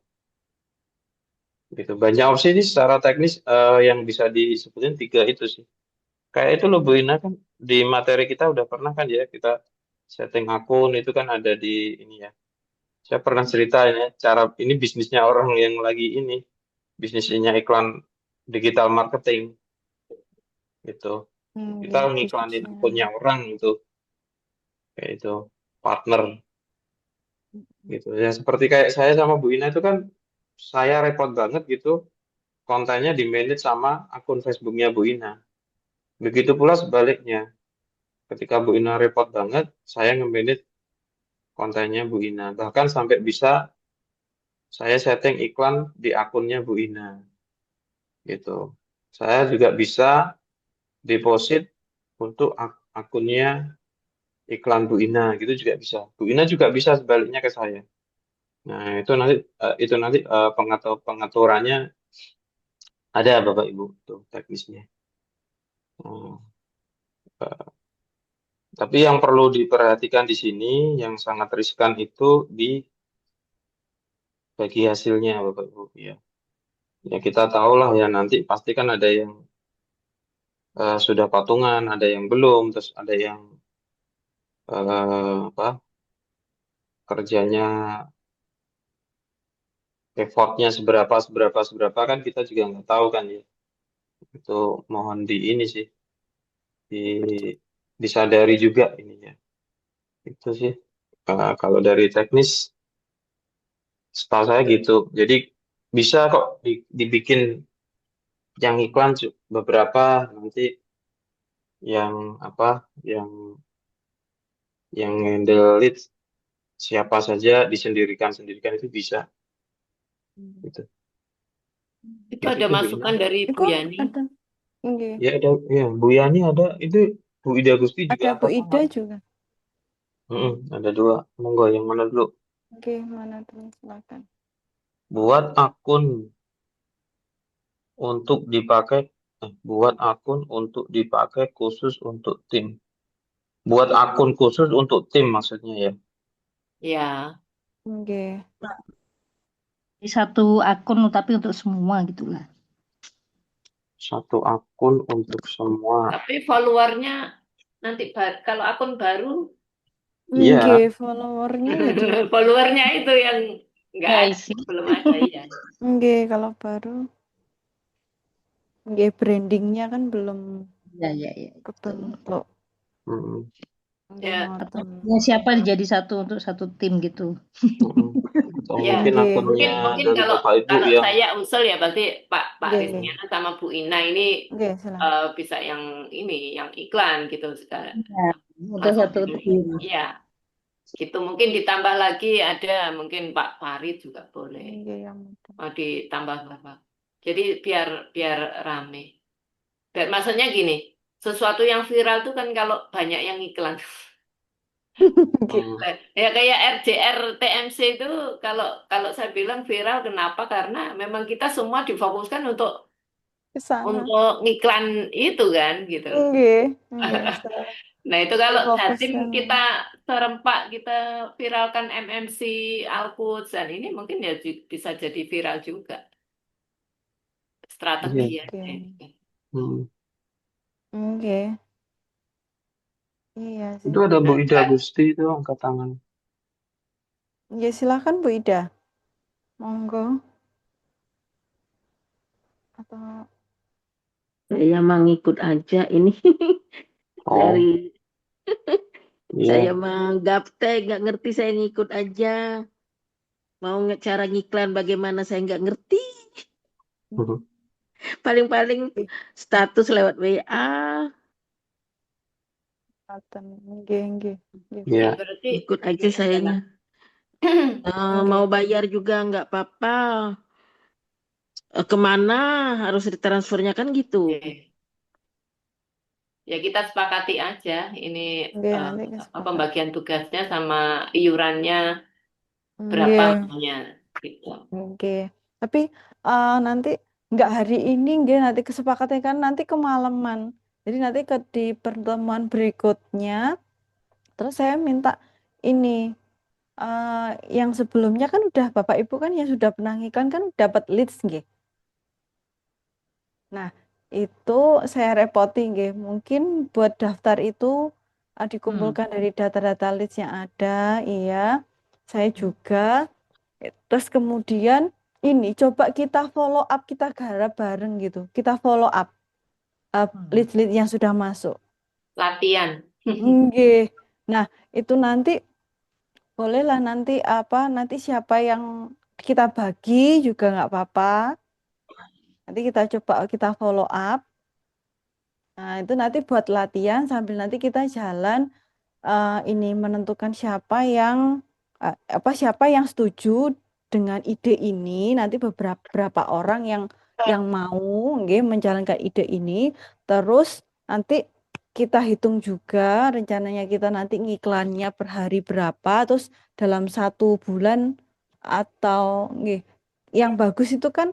Gitu. Banyak opsi ini secara teknis yang bisa disebutin tiga itu sih. Kayak itu loh Bu Ina kan di materi kita udah pernah kan ya kita setting akun itu kan ada di ini ya. Saya pernah cerita ya cara ini bisnisnya orang yang lagi ini bisnisnya iklan digital marketing gitu. Kita Nggih, ngiklanin bisnisnya. akunnya orang itu kayak itu partner gitu. Ya seperti kayak saya sama Bu Ina itu kan saya repot banget gitu kontennya di manage sama akun Facebooknya Bu Ina. Begitu pula sebaliknya. Ketika Bu Ina repot banget, saya nge-manage kontennya Bu Ina. Bahkan sampai bisa saya setting iklan di akunnya Bu Ina. Gitu. Saya juga bisa deposit untuk akunnya iklan Bu Ina. Gitu juga bisa. Bu Ina juga bisa sebaliknya ke saya. Nah, itu nanti pengaturannya ada Bapak Ibu tuh teknisnya. Hmm. eh, Tapi yang perlu diperhatikan di sini yang sangat riskan itu di bagi hasilnya Bapak Ibu ya. Ya kita tahu lah ya nanti pasti kan ada yang sudah patungan, ada yang belum, terus ada yang apa kerjanya effortnya seberapa kan kita juga nggak tahu kan ya. Itu mohon di ini sih di disadari juga ininya. Itu sih kalau dari teknis setahu saya gitu. Jadi bisa kok dibikin yang iklan beberapa nanti yang apa yang handle lead siapa saja disendirikan itu bisa gitu. Itu Gitu ada sih Bu Ina. masukan dari Bu Iku Yani. ada. Nggih. Ya ada ya Bu Yani ada itu Bu Ida Gusti juga Ada Bu angkat Ida tangan. juga. Ada dua. Monggo yang mana dulu? Oke, mana tuh? Silakan. Buat akun untuk dipakai buat akun untuk dipakai khusus untuk tim. Buat akun khusus untuk tim maksudnya ya. Ya, Oke. Di satu akun tapi untuk semua gitu lah. Satu akun untuk semua. tapi followernya nanti kalau akun baru, Iya. Nggih, followernya ya di. followernya itu yang nggak Ya, ada, isi. belum ada ya. Nggih, kalau baru. Nggih, brandingnya kan belum Ya, ya, ya. kebentuk. Mm-mm. Nggih, Ya, Atau ngoten. siapa jadi satu untuk satu tim gitu. Mm-mm. Atau ya mungkin Nggih. akunnya mungkin dari kalau Bapak Ibu kalau yang saya usul ya berarti Pak Nggih, nggih. Rizmiana sama Bu Ina ini Nggih, silakan. bisa yang ini yang iklan gitu sekarang. Ya, untuk Masa satu tim. iya, gitu mungkin ditambah lagi ada mungkin Pak Farid juga boleh. Nggih, yang mudah. Mau ditambah berapa? Jadi biar biar rame. Biar maksudnya gini, sesuatu yang viral tuh kan kalau banyak yang iklan. Nggih, Ya kayak RJR TMC itu kalau kalau saya bilang viral kenapa? Karena memang kita semua difokuskan ke sana. untuk ngiklan itu kan gitu. Nggih, nggih. Nah itu kalau Jatim Fokuskan. kita serempak kita viralkan MMC Alquds dan ini mungkin ya bisa jadi viral juga. Strategi Iya. ya. Oke. Hmm. Nggih. Iya sih. Itu ada Bu Ida Gusti itu angkat tangan. Ya silakan Bu Ida. Monggo. Atau Saya mah ngikut aja ini Oh, dari iya. saya mah gaptek nggak ngerti saya ngikut aja. Mau cara ngiklan bagaimana saya nggak ngerti. Paling-paling status lewat WA. ngoten. Nggih, nggih. Nggih. Ya, Berarti Ikut aja gini adalah sayanya. Nggih. Mau bayar juga nggak apa-apa. Kemana harus ditransfernya kan gitu. ya kita sepakati aja ini Nggih, eh, nanti apa kesepakatan. pembagian tugasnya sama iurannya berapa Nggih, namanya gitu. nggih. Tapi nanti nggak hari ini nggih, nanti kesepakatan kan nanti kemalaman. Jadi nanti di pertemuan berikutnya terus saya minta ini yang sebelumnya kan udah Bapak Ibu kan yang sudah pernah ngiklan kan dapat leads nggih. Nah, itu saya repoti nggih. Mungkin buat daftar itu dikumpulkan dari data-data leads yang ada, iya. Saya juga. Terus kemudian ini coba kita follow up, kita garap bareng gitu. Kita follow up lead-lead yang sudah masuk. Latihan. Nggih. Nah, itu nanti bolehlah nanti siapa yang kita bagi juga nggak apa-apa. Nanti kita coba kita follow up. Nah, itu nanti buat latihan sambil nanti kita jalan ini menentukan siapa yang setuju dengan ide ini. Nanti beberapa orang yang mau nggih, menjalankan ide ini. Terus nanti kita hitung juga rencananya kita nanti ngiklannya per hari berapa. Terus dalam 1 bulan atau nggih, yang bagus itu kan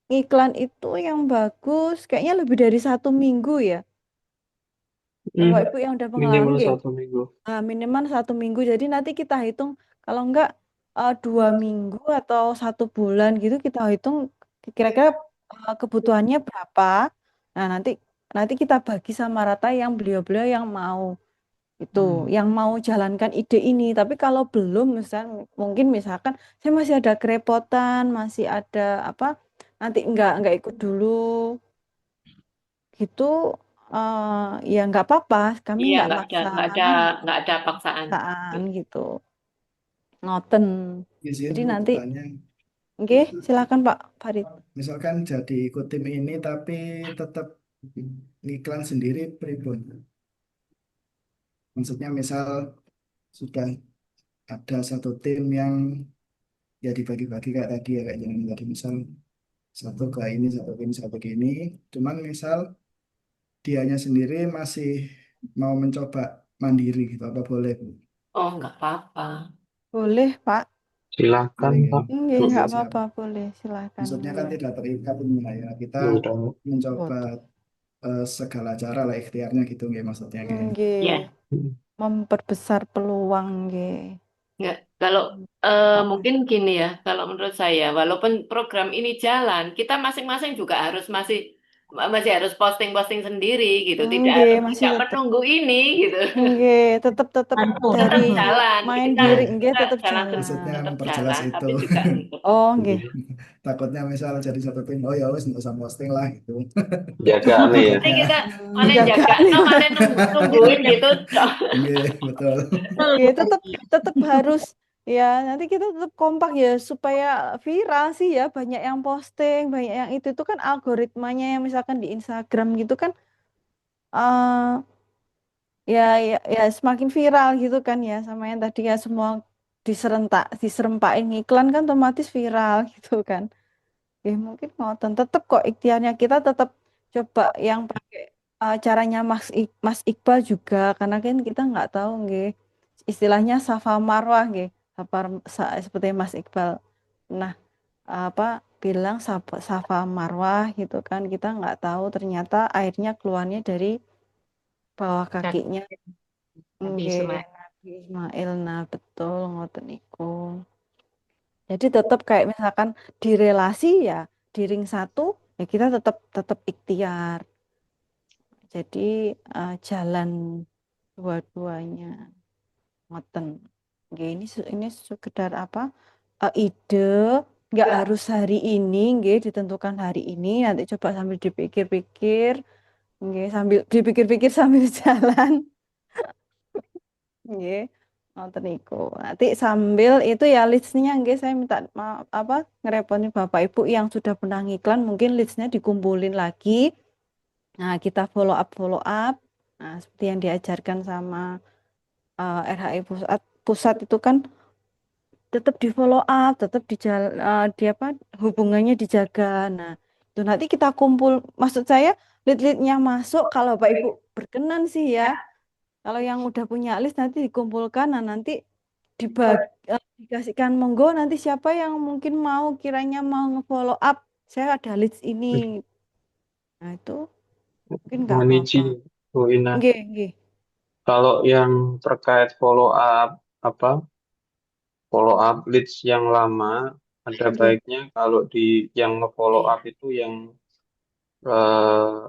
iklan itu yang bagus kayaknya lebih dari 1 minggu ya. Bapak Ibu yang udah pengalaman minimal nggih. 1 minggu. Minimal 1 minggu. Jadi nanti kita hitung kalau enggak 2 minggu atau 1 bulan gitu kita hitung kira-kira kebutuhannya berapa. Nah nanti kita bagi sama rata yang beliau-beliau yang mau itu, yang mau jalankan ide ini. Tapi kalau belum, mungkin misalkan saya masih ada kerepotan, masih ada apa, nanti enggak ikut dulu gitu. Ya nggak apa-apa, kami Iya, nggak maksa nggak ada paksaan. paksaan gitu. Ngoten. Ya sih, Jadi mau nanti, bertanya. oke, silakan Pak Farid. Misalkan jadi ikut tim ini tapi tetap iklan sendiri pribun. Maksudnya misal sudah ada satu tim yang ya dibagi-bagi kayak tadi ya kayak jangan tadi misal satu ke ini, satu ke ini, satu ke ini. Cuman misal dianya sendiri masih mau mencoba mandiri gitu, apa boleh? Bu? Oh, nggak apa-apa. Boleh Pak. Silakan, Boleh ya. Pak. Enggak, Oke, nggak siap. apa-apa, boleh, silakan. Maksudnya kan Ya. tidak terikat ini lah ya. Kita Udah. mencoba Betul. segala cara lah ikhtiarnya gitu nggih maksudnya nggih. Nggih, Ya, memperbesar peluang nggih. nggak. Kalau mungkin gini ya, kalau menurut saya, walaupun program ini jalan, kita masing-masing juga masih harus posting-posting sendiri gitu. Nggih, masih Tidak tetap. menunggu ini gitu. Nggih, tetap Tetap dari jalan. main Kita diri nggih kita tetap jalan Maksudnya jalan. tetap memperjelas jalan, itu. tapi juga ngikut. Oh, nggih. Takutnya misal jadi satu tim, oh ya wes nggak usah posting lah gitu. Jaga nih ya. Nanti Takutnya. kita malah Jaga jaga, nih. malah nungguin gitu. Nggih, betul. Nggih, tetap harus ya nanti kita tetap kompak ya supaya viral sih ya, banyak yang posting, banyak yang itu kan algoritmanya yang misalkan di Instagram gitu kan eh ya semakin viral gitu kan ya, sama yang tadi ya semua diserempakin iklan kan otomatis viral gitu kan. Mungkin ngoten tetap kok ikhtiarnya kita tetap coba yang pakai caranya Mas Iqbal juga karena kan kita nggak tahu nggih istilahnya safa marwah nggih seperti Mas Iqbal nah apa bilang safa marwah gitu kan kita nggak tahu ternyata airnya keluarnya dari bawah kakinya Nabi nggih Ismail. Nabi Ismail. Nah betul ngoten niku. Jadi tetap kayak misalkan di relasi ya di ring satu ya kita tetap tetap ikhtiar. Jadi jalan dua-duanya ngoten. Nggih, ini sekedar apa? Ide nggak harus hari ini, nggih ditentukan hari ini. Nanti coba sambil dipikir-pikir, nggih sambil dipikir-pikir sambil jalan, nggih. Ngoten niku. Nanti sambil itu ya listnya nggih saya minta maaf apa ngerepotin Bapak Ibu yang sudah pernah ngiklan mungkin listnya dikumpulin lagi. Nah, kita follow up Nah, seperti yang diajarkan sama RHI pusat itu kan tetap di follow up, tetap di apa hubungannya dijaga. Nah, itu nanti kita kumpul. Maksud saya lead-leadnya masuk kalau Bapak Ibu berkenan sih ya. Kalau yang udah punya list nanti dikumpulkan, nah nanti dikasihkan monggo nanti siapa yang mungkin mau kiranya mau nge-follow up, saya ada list ini. Nah, itu mungkin nggak Meniji, apa-apa. Bu Ina. Nggih, nggih. Kalau yang terkait follow up apa follow up leads yang lama, ada Nggih. baiknya kalau di yang nge-follow up itu yang eh,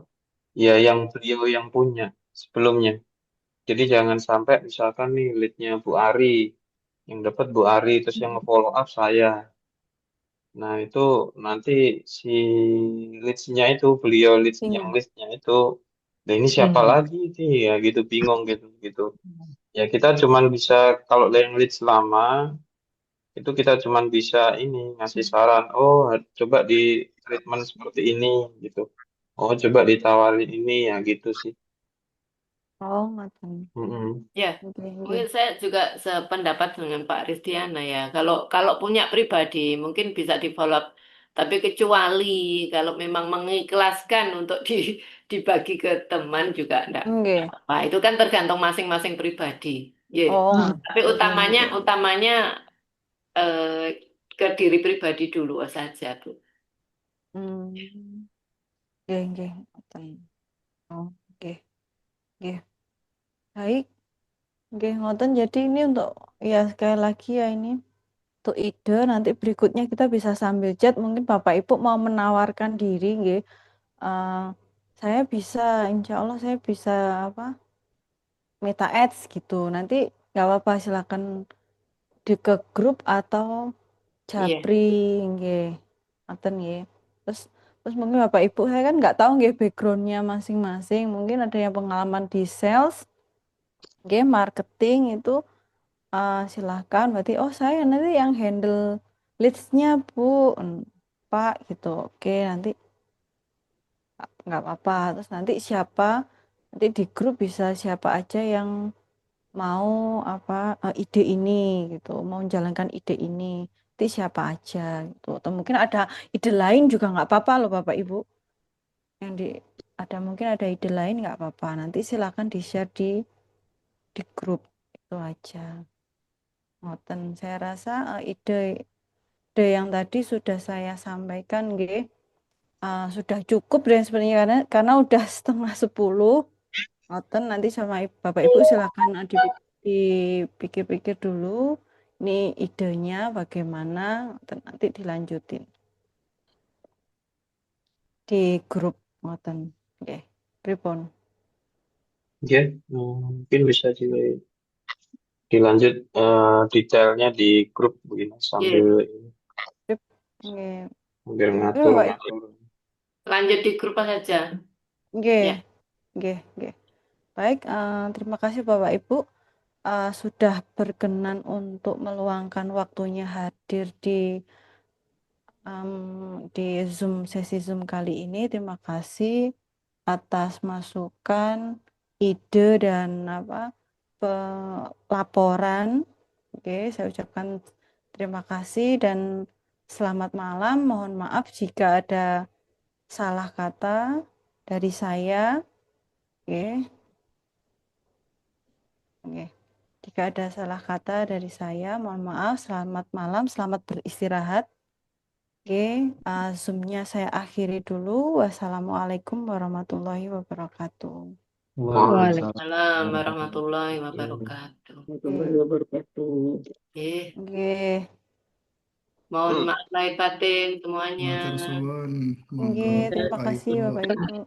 ya yang beliau yang punya sebelumnya. Jadi jangan sampai misalkan nih leadnya Bu Ari, yang dapat Bu Ari, terus yang nge-follow up saya. Nah itu nanti si leadsnya itu, beliau leads yang Bingung. leadsnya itu, nah ini siapa lagi sih ya gitu, bingung gitu gitu. Ya kita cuman bisa kalau yang leads lama itu kita cuman bisa ini ngasih saran. Oh coba di treatment seperti ini gitu. Oh coba ditawarin ini ya gitu sih. Oh, ngoten. Mm-mm. Ya, Nggih, nggih. mungkin saya juga sependapat dengan Pak Ristiana ya. Kalau kalau punya pribadi mungkin bisa di follow up, tapi kecuali kalau memang mengikhlaskan untuk dibagi ke teman juga enggak Nggih. apa-apa. Itu kan tergantung masing-masing pribadi. Ya, Oh, tapi nggih, utamanya nggih. utamanya eh, ke diri pribadi dulu saja, Bu. Hmm. Nggih, nggih. Ngoten. Oh, nggih, nggih. Baik. Nggih, ngoten. Jadi ini untuk ya sekali lagi ya ini untuk ide nanti berikutnya kita bisa sambil chat mungkin Bapak Ibu mau menawarkan diri nggih. Eh, saya bisa insya Allah saya bisa apa Meta Ads gitu. Nanti nggak apa-apa silakan di ke grup atau Iya. Japri nggih. Ngoten nggih. Terus terus mungkin Bapak Ibu saya kan nggak tahu nggih backgroundnya masing-masing. Mungkin ada yang pengalaman di sales, nggih, marketing itu silahkan. Berarti oh saya nanti yang handle leads-nya Bu, Pak gitu. Oke, nanti nggak apa-apa. Terus nanti siapa nanti di grup bisa siapa aja yang mau apa ide ini gitu, mau menjalankan ide ini. Nanti siapa aja gitu. Atau mungkin ada ide lain juga nggak apa-apa loh Bapak Ibu. Yang di ada mungkin ada ide lain nggak apa-apa. Nanti silakan di-share di grup itu aja. Ngoten, saya rasa ide yang tadi sudah saya sampaikan, nggih, sudah cukup dan sebenarnya karena udah setengah 10. Ngoten, nanti sama Bapak Ibu silakan dipikir-pikir dulu. Ini idenya bagaimana, ngoten, nanti dilanjutin di grup, ngoten, nggih. Pripun? Ya, mungkin bisa dilanjut detailnya di grup begini sambil Iya. Prip, nggih. sambil Bapak Ibu, ngatur-ngatur. Lanjut di grup saja. nggih, Ya. nggih, nggih. Baik, terima kasih Bapak Ibu. Sudah berkenan untuk meluangkan waktunya hadir di sesi Zoom kali ini. Terima kasih atas masukan, ide dan laporan. Oke, saya ucapkan terima kasih dan selamat malam. Mohon maaf jika ada salah kata dari saya. Oke, oke. Jika ada salah kata dari saya, mohon maaf. Selamat malam, selamat beristirahat. Oke, Zoom-nya saya akhiri dulu. Wassalamualaikum warahmatullahi wabarakatuh. Waalaikumsalam warahmatullahi wabarakatuh. Oke, Mohon maaf lahir batin semuanya. Matur suwun, oke, monggo terima Pak kasih Ibu. Bapak Ibu.